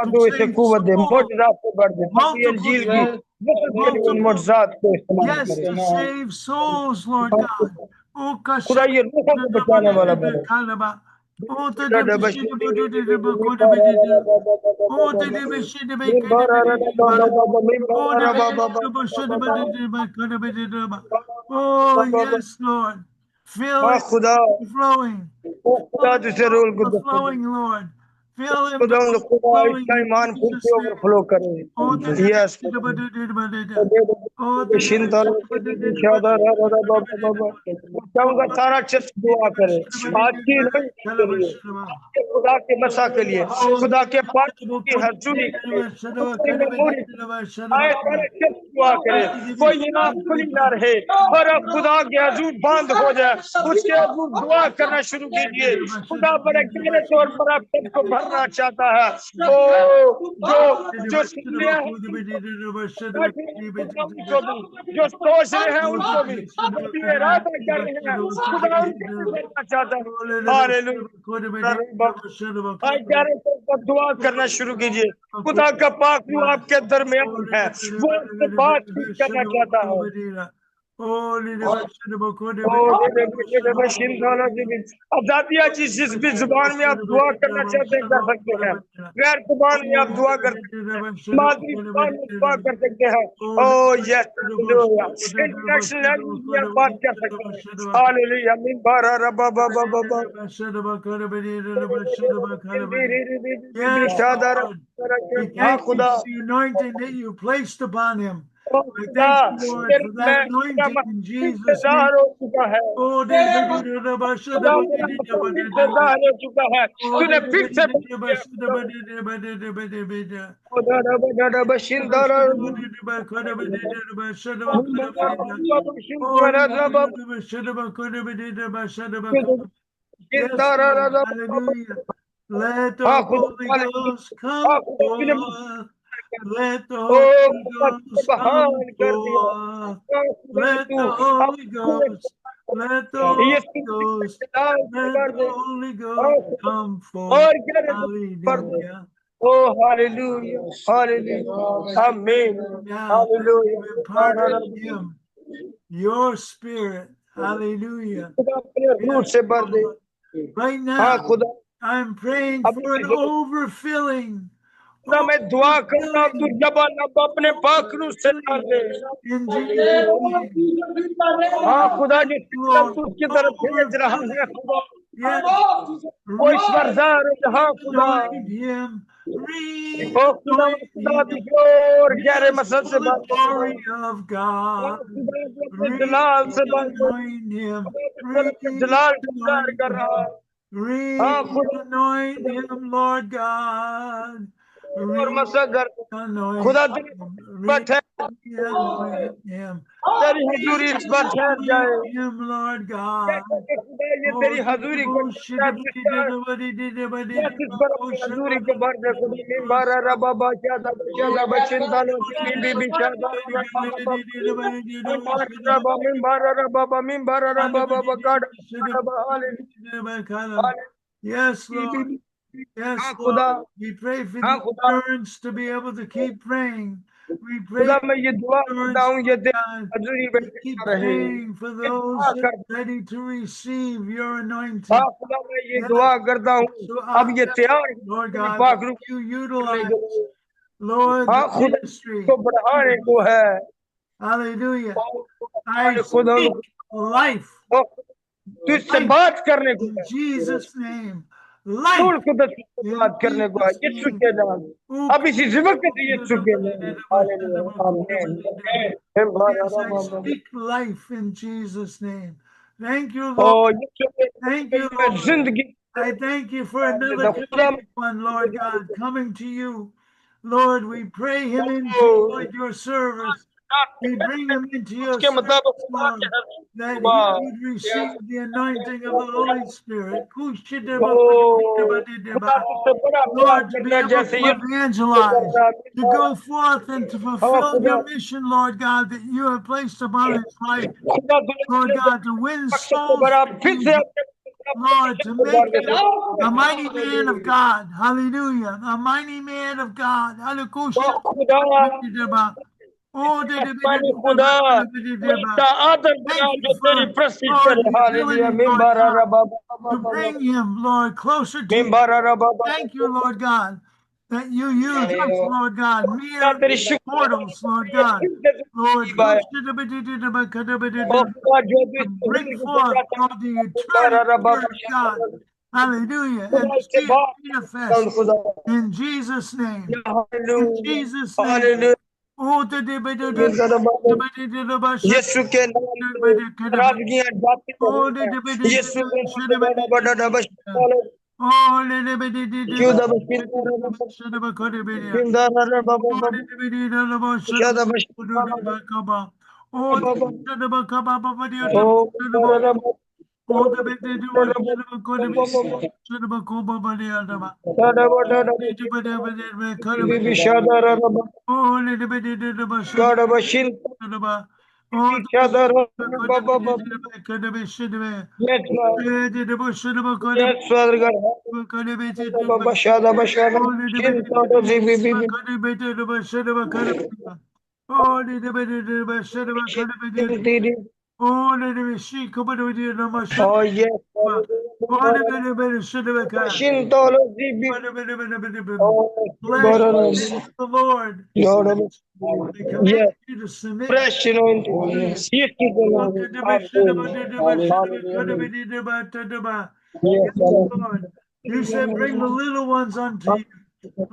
दो इसे कुव्वत दे मोजज़ात से बढ़ दे ताकि अंजील की वक़्त के लिए उन मोजज़ात को इस्तेमाल yes, करे to save souls, Lord God. Oh, खुदा ये रूहों को बचाने वाला बने Oh, yes, Lord. Fill हाँ it खुदा flowing. ओ खुदा तुझे रोल को Flowing, Lord. Fill him खुदा खुदा flowing इसका in ईमान खुद Jesus' से name. ओवरफ्लो करे Oh, यस शिंदर शादा रा बाबा चाहूंगा सारा चर्च दुआ करे आज की नहीं के लिए खुदा के मसा के लिए खुदा के पास की हजूरी के लिए मेमोरी आए सारे चर्च दुआ करे कोई इमाम खुली ना रहे और अब खुदा के हजूर बंद हो जाए उसके हजूर दुआ करना शुरू कीजिए खुदा बड़े गहरे तौर पर आप सबको भरना चाहता है ओ जो सुनने जो सोच रहे हैं उनको भी जो इरादा कर रहे हैं खुदा उनको भी करना चाहता है हालेलुया भाई प्यारे को दुआ करना शुरू कीजिए खुदा का पाक रूह आपके दरमियान है वो आपसे बातचीत करना चाहता है Oh, आजादिया जिस भी जुबान में आप दुआ करना चाहते हैं कर सकते हैं, गैर जुबान में आप दुआ कर सकते हैं, मादरी जुबान में दुआ कर सकते हैं। Oh yes, hallelujah. International language में आप बात कर सकते हैं। Hallelujah. Min bara rabba ba ba ba ba. Yes, Lord. We हाँ thank you खुदा, for the anointing that you placed upon him. I खुदा, thank you, Lord, for that anointing in Jesus' name. इंतजार हो चुका है, Oh, खुदा मेरा मतलब इंतजार हो चुका है, तूने फिर से किया खुदा रब रब शिंदर Yes, Lord. Hallelujah. Let the हाँ Holy खुदा Ghost come forth. Let the O Holy खुदा तूने Ghost come बहाल कर दिया, forth. खुदा Let तू the अब Holy Ghost, let the ये Holy Ghost, let कर the they Holy Ghost come forth. और क्या कर दे Hallelujah. Oh, hallelujah, hallelujah, amen, Now that hallelujah. you've imparted in him your spirit. Hallelujah. खुदा अपने रूह Yes, से भर दे। Lord. Right हाँ now, खुदा, I'm praying अब for an overfilling. खुदा मैं दुआ करता हूँ, तू जबान अब अपने पाखरू से डाल दे। In Jesus' name. हाँ खुदा, Yes, जिस Lord. तू उसकी तरफ भेज रहा है खुदा, Yes. वो ईश्वरदार है। हाँ खुदा, Anoint him. ओ खुदा Re-anoint खुदा him. तुझे और गहरे Yes, मसल से for the बात glory करता of हूँ। God. खुदा तू अपने जलाल से बात कर, Re-anoint him. खुदा अपने जलाल से प्यार Re-anoint कर रहा है। him. हाँ खुदा Re-anoint him, Lord God. और मसा कर, Re-anoint खुदा तेरी him. बात है, Re-anoint him. तेरी हजूरी इस पर ठहर जाए। Re-anoint him, Lord God. खुदा ये Oh, तेरी हजूरी को इस पर अपनी हजूरी को भर दे। खुदा में बारा रबा बाचा दा बचा दा बचिंदा लो बीबी बिचा दा रबा में बारा रबा में बारा रबा बाबा गाड़ रबा yes, Lord. Yes, हाँ Lord. खुदा, We pray for हाँ the खुदा, endurance to be able to keep praying. We pray खुदा for मैं ये दुआ करता endurance, हूँ, ये Lord तेरी God, हजूरी to में keep रहे। praying for ये those दुआ that कर, are ready to receive your anointing. हाँ खुदा मैं ये Yes. दुआ करता हूँ, So अब ये तैयार Lord तेरी God, पाखरू that you करने utilize, के लिए। Lord, हाँ the खुदा ministry. को बढ़ाने को है। Hallelujah. I और खुदा speak life तुझसे बात करने को in है। Jesus' name. Life रूल खुदा तुझसे in बात करने को है। Jesus' यीशु name. के नाम, अब इसी वक्त यीशु के नाम, हालेलुया, आमीन। Yes, I speak life in Jesus' name. Thank you, O Lord. यीशु के Thank नाम you, में Lord. जिंदगी I thank you for another खुदा committed one, Lord God, coming to you. Lord, we pray him into Lord, your service. We bring him into your उसके service, मुताबिक Lord, that he would receive the anointing of the Holy Spirit. खुदा तुझसे बड़ा प्यार Lord, to be करना able जैसे to ये evangelize, to go forth and to fulfill your mission, Lord God, that you have placed upon his life. खुदा Lord तुझे God, to win मकसद से souls बड़ा for फिर से Jesus. Lord, to make him a mighty खुदा man of God. Hallelujah. A mighty man of God. Hallelujah. Oh, खुदा बड़ा आदर बना thank जो you तेरी for, प्रस्तुति Lord, करे। the hallelujah, ability, Lord मिंबारा God, rava to bring him, Lord, closer to you. मिंबारा rava Thank you, Lord God, that you use us, Lord God, mere तेरी शुक्र mortals, Lord God. Lord, खुदा जो to bring forth, Lord, the eternal Word of God. Hallelujah. And to see it manifest in Jesus' name. In Jesus' name. Oh, यीशु के नाम से नाराजगियां जाती oh, हैं। यीशु के नाम से बड़ा बड़ा नमस्कार। क्यों नमस्कार Oh, Yes, Father. Yes, Father God. Bashada, bashada. Oh, did the bit of the shed of a kind of it. Oh, let me see. Come on, with you. No more shed. Oh, yes. Oh, the bit of shed of a kind. Bless the Lord. We command Yes. you to submit. Fresh anointing. Yes, Oh, to the bit shed of a Yes, Lord. You said, bring the little ones unto you.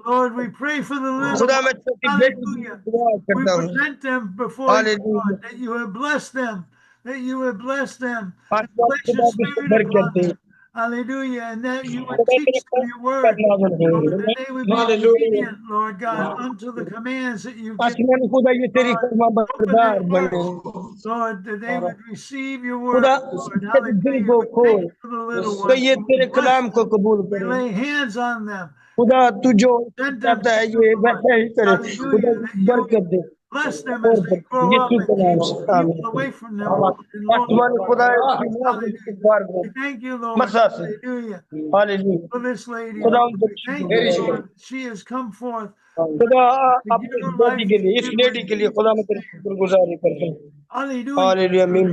Lord, we pray for the little खुदा ones. मैं छोटी बेटी की Hallelujah. दुआ We करता हूँ present them before you, hallelujah God, that you would bless them, that you would bless them, and आसमान place your खुदा की spirit बरकत upon they them. Hallelujah. And that you would खुदा तेरे teach them your पर word. नाज़िल Lord, हो that they would be hallelujah obedient, Lord God, unto the commands that you've given. आसमान खुदा ये तेरी Lord, फरमा open their बरदार बने hearts, Lord, that they would receive your word, खुदा Lord. तेरे दिल Hallelujah. को We thank खोल you for the little तो ones. ये तेरे Bless कलाम को them. कबूल We करे lay hands on them. खुदा तू जो Send them चाहता to है you, ये Lord. वैसा ही करे खुदा Hallelujah. That you बरकत दे bless them और as they बरकत grow up यीशु and के नाम keep से evil आमीन away from them, Lord. And Lord, आसमान खुदा इसकी माँ को hallelujah. इस्तगफार they We thank you, Lord. मसा से Hallelujah. Hallelujah For this lady, खुदा Lord. उनको We thank you, Lord. She has come forth खुदा to give अपनी her बेटी life के to लिए इस you लेडी in के लिए खुदा मैं Jesus' तेरी name. शुक्रगुजारी करता हूँ Hallelujah. Hallelujah mean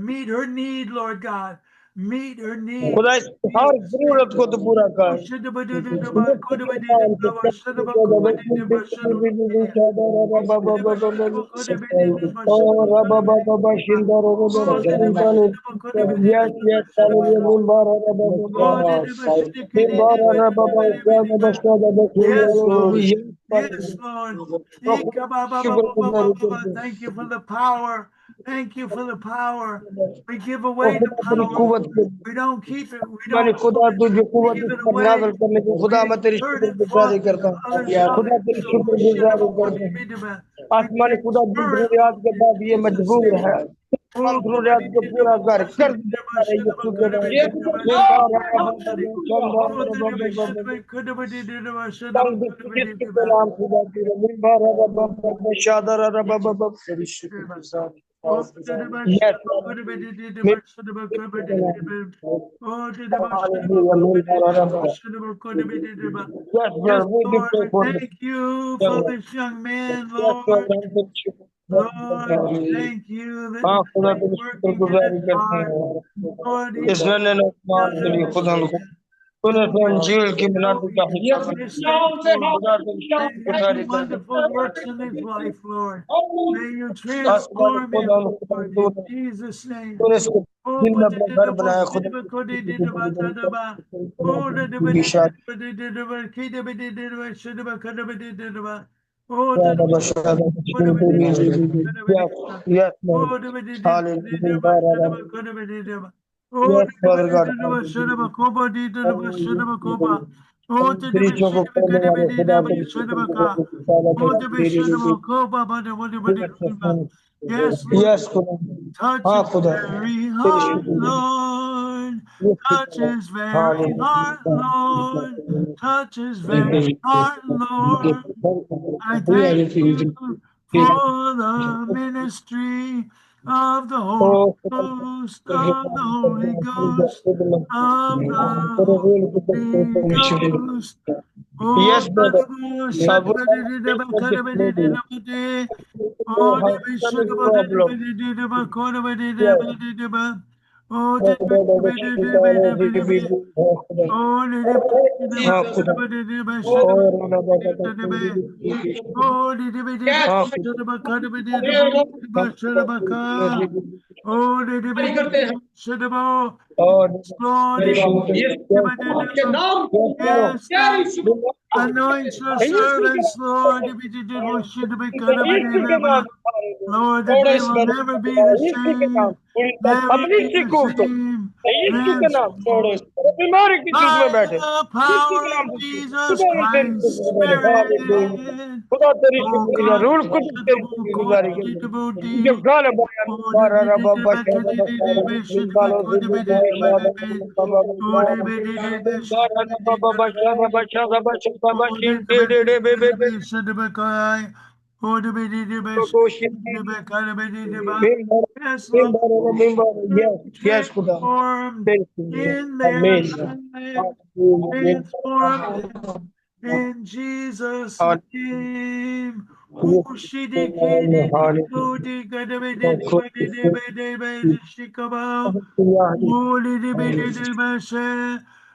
Meet her need, Lord God. Meet her need. खुदा इस हर जरूरत को तो पूरा कर Yes, yes, Yes, Lord. Yes, Lord. Thank you for the power. Thank you for the power. We give away the power. We don't keep it. We मैंने don't खुदा तुझे कुव्वत give इस it पर away. नाज़िल करने की खुदा We मैं तेरी exert it, शुक्रगुजारी Father, करता so हूँ others shall खुदा तेरी शुक्रगुजारी करता हूँ we आसमानी खुदा दी transfer it, जरूरियात के Lord, बाद in ये Jesus' मजबूर name. है तमाम जरूरियात को पूरा कर दे यीशु के नाम तंग यीशु के नाम खुदा तेरे मिंबर शादर Oh, Yes, yes, yes, brother, we do Lord, pray we for thank you you. for this young man, Yes, Lord. brother, Lord, we thank you that हाँ खुदा you're तेरी working in his शुक्रगुजारी करते heart. हैं Lord, इस नन्हे नौजवान के लिए खुदा तूने तो अंजील की मुनादी का हिस्सा बना this day, Lord. खुदा तेरी May you do शुक्रगुजारी करते wonderful works in his life, Lord. May you आसमान transform खुदा him, खुदा Lord, in तूने Jesus' name. तूने इसको Oh, दिल में but अपना घर बनाया खुदा की शादी Oh, Yes, Lord. Hallelujah. Oh, Yes, Father God. Oh, दृश्यों को करने वाले खुदा तेरी yes, Lord. Yes, खुदा Touch हाँ his खुदा very तेरी heart, शुक्रिया Lord. Touch his very heart, Lord. Hallelujah Touch his very heart, Lord. I thank you for the ministry of the Holy Ghost, of the Holy Ghost, of the Holy Ghost. Oh, Yes, brother. Oh, Problem. Yes. हाँ खुदा Oh, हाँ खुदा और Lord, yes, God. Anoint your servants, Lord. Lord, that they will never be the same. Never be the same. Transformed बीमारी की चीज में by बैठे the यीशु power के नाम of से Jesus खुदा ने तेरी Christ, शुक्रगुजारी Spirit. खुदा तेरी Oh शुक्रिया God, रूल खुद तेरी शुक्रगुजारी के जो गाल बाया बारा रबा बचा रबा सारा निकालो जिंदगी भाषा रबा बारा रबा बचा रबा शादा बचा रबा शिंदे डे बे कोशिश member yes, Lord, member member yes yes खुदा transformed तेरी शुक्रिया in their आमीन lives, transform them in Jesus' name.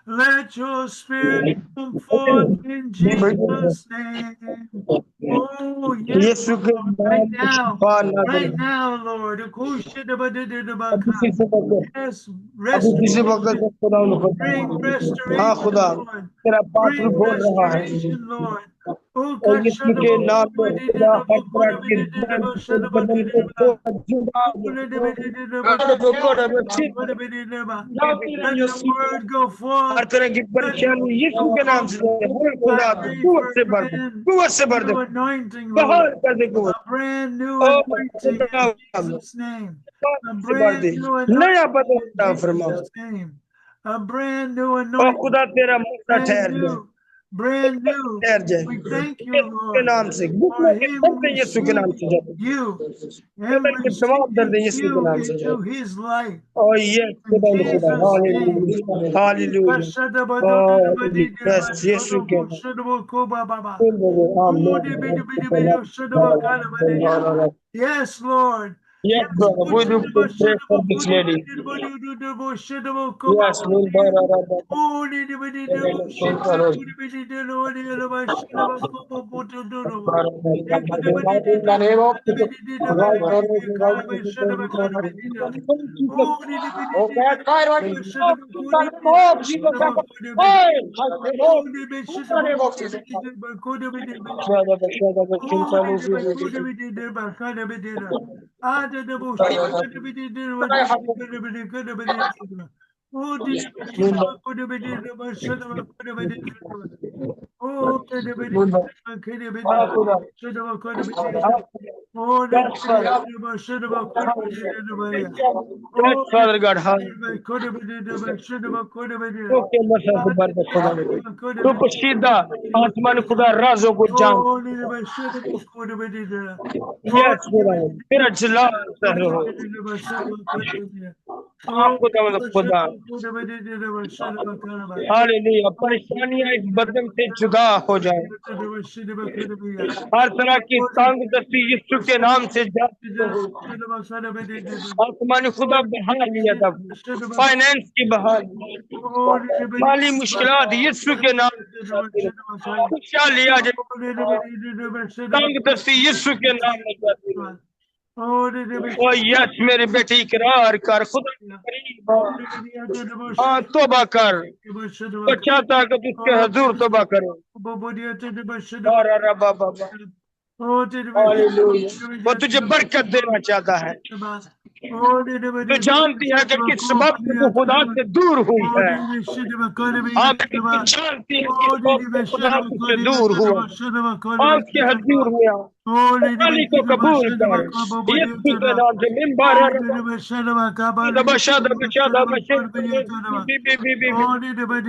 Let your spirit come forth in Jesus' name. Oh, yes, यीशु के Lord, नाम में शिफा नाज़िल right हो। now, Lord. अभी किसी वक्त Yes, अभी किसी वक्त restoration. से खुदा उनको Bring हाँ restoration, खुदा Lord. तेरा पात्र Bring बोल रहा है restoration, Lord. Oh, और यीशु के नाम में खुदा हर तरह की दर्द को बदन को जुड़ा let your word go her forth. तरह की Let your परेशानी यीशु word के go नाम से forth. खुदा I pray कुवत for से a भर दे brand कुवत से भर दे new anointing, बहाल Lord. कर दे A कुवत brand new ओ anointing खुदा in Jesus' name. A से भर brand दे new नया anointing बदल in फरमा Jesus' name. A brand new O anointing. खुदा तेरा मुद्दा ठहर दे Brand new. ठहर जाए We thank you, यीशु के Lord, नाम से for घुटनों के him दर्द यीशु के नाम receiving से जाते you, him बदन के तमाम दर्द receiving यीशु के you नाम से into जाते his life. Oh yes, In खुदा खुदा Jesus' name. Hallelujah hallelujah Oh yes यीशु के नाम Amen. Yes, Lord. Yes, Yes, brother. We do pray for this lady. Yes, we'll buy In the name of Jesus. Right, right, oh God, right, in the name of Jesus. Hey, my Lord. In the name of Jesus. Yes, Father God. Okay, तो पशीदा आसमान खुदा राजों को जान yes खुदा तेरा जलाल शहर हो आप खुदा हालेलुया परेशानियां इस बदन से जुदा हो जाए हर तरह की तंग दस्ती यीशु के नाम से जाती हो आसमानी खुदा बहाल लिया था फाइनेंस की बहाल माली मुश्किलात यीशु के नाम से जाती रहे खुशहाली आ जाए तंग दस्ती यीशु के नाम में जाती रहे ओ यस मेरी बेटी इकरार कर खुदा के करीब आ। हाँ तौबा कर बच्चा ताकत उसके हजूर तौबा करो बाबा हालेलुया वो तुझे बरकत देना चाहता है तो जानती है कि किस सबब से तू खुदा से दूर हुई है हाँ बेटी तू जानती है कि सबब से खुदा तुझसे दूर हुआ हाँ उसके हजूर हुआ खाली को कबूल कर यीशु के नाम से मिंबर बशा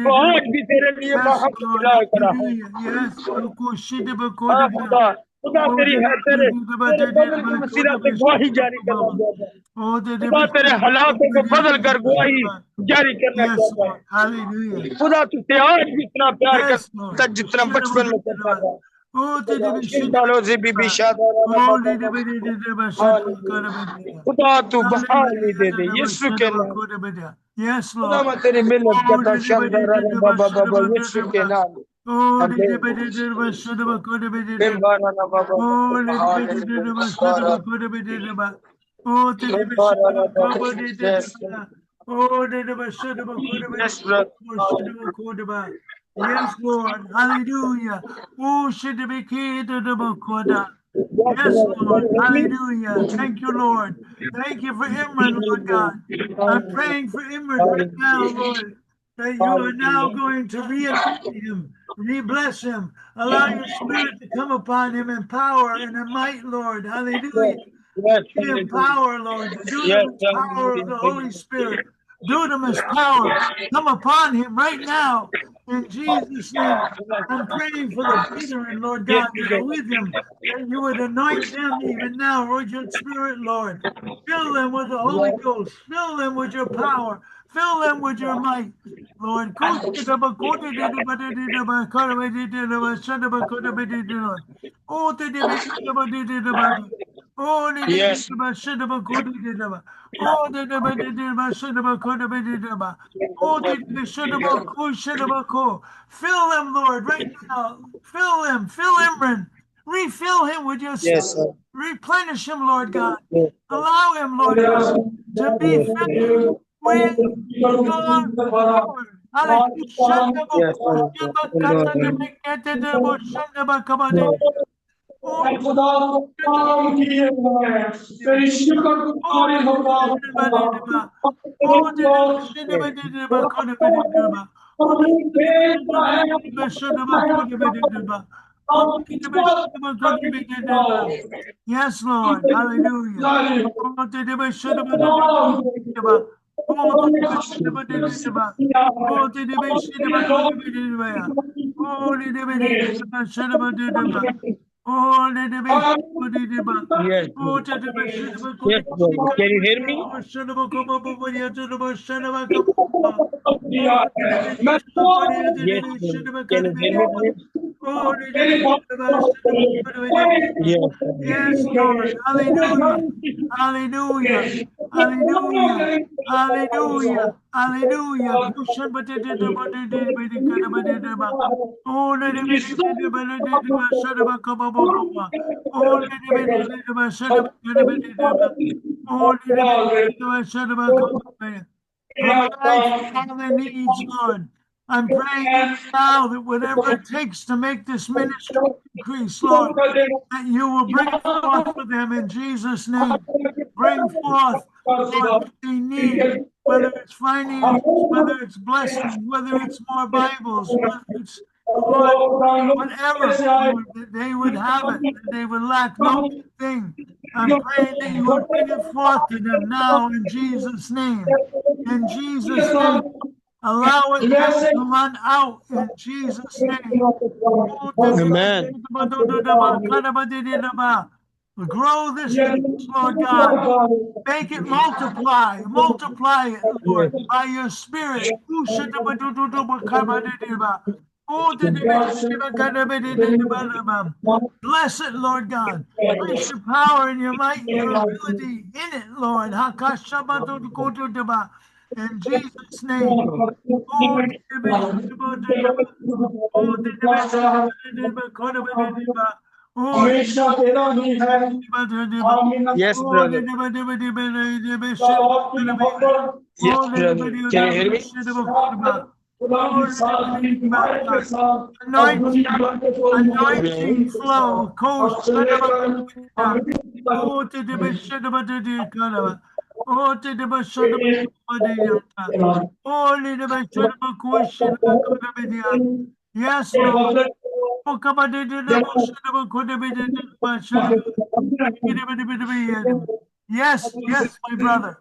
वो आज भी तेरे लिए Yes, मोहब्बत Lord. खिला करा है Hallelujah. Yes. हाँ खुदा खुदा तेरी है तेरे तेरे बदल की वसीला से गवाही जारी करना चाहता है खुदा तेरे हालातों को बदल कर गवाही जारी करना Yes, चाहता है Lord. Hallelujah. खुदा तुझसे आज भी इतना प्यार Yes, Lord. करता जितना बचपन में करता था Oh, शिंदालो जी बीबी शादारा खुदा तू बहाली दे दे यीशु के नाम Yes, खुदा Lord. मैं तेरी मिन्नत करता शादारा बाबा यीशु के नाम Oh, बिम्बारा Baba Yes, yes, brother. Yes, Lord. Hallelujah. Oh, Yes, Lord. Hallelujah. Thank you, Lord. Thank you for Imran, Lord God. I'm praying for Imran right now, Lord, that you are now going to reacquaint him, re-bless him, allow your spirit to come upon him in power and in might, Lord. Hallelujah. Yes, In power, Lord. The yes, dunamis power of the Holy Spirit. Dunamis power. Come upon him right now. In Jesus' name. I'm praying for the brethren, Lord God, that are with him, that you would anoint them even now with your spirit, Lord. Fill them with the Holy Ghost. Fill them with your power. Fill them with your might, Lord. Yes. Fill them, Lord, right now. Fill them. Fill Imran. Refill him with your spirit. Yes, sir. Replenish him, Lord God. Yes. Allow him, Lord God, to be filled with your Lord. Yes, खुदा काम किए हैं तेरी शुक्र गुजारी हो Yes, Lord. Hallelujah. Yes. Yes, brother. Can you hear me? Yes, brother. Can you hear me, please? Yes. Yes, Lord. Hallelujah. Hallelujah. Hallelujah. Hallelujah. Hallelujah. Provide all their needs, Lord. I'm praying now that whatever it takes to make this ministry increase, Lord, that you will bring forth for them in Jesus' name. Bring forth, Lord, what they need, whether it's finances, whether it's blessings, whether it's more Bibles, whether it's, Lord, whatever, Lord, that they would have it, that they would lack no good thing. I'm praying that you would bring it forth to them now in Jesus' name. In Jesus' name. Allow it now to run out in Jesus' name. Amen. Grow this church, Lord God. Make it multiply. Multiply it, Lord, by your spirit. Bless it, Lord God. Place your power and your might and your ability in it, Lord. In Jesus' name. हमेशा तेरा ही है आमीन Yes, brother. Yes, brother. Can you hear me? खुदा की साथी मार्ग के साथ Anointing flow, coast, yes, Lord. Yes, yes, my brother.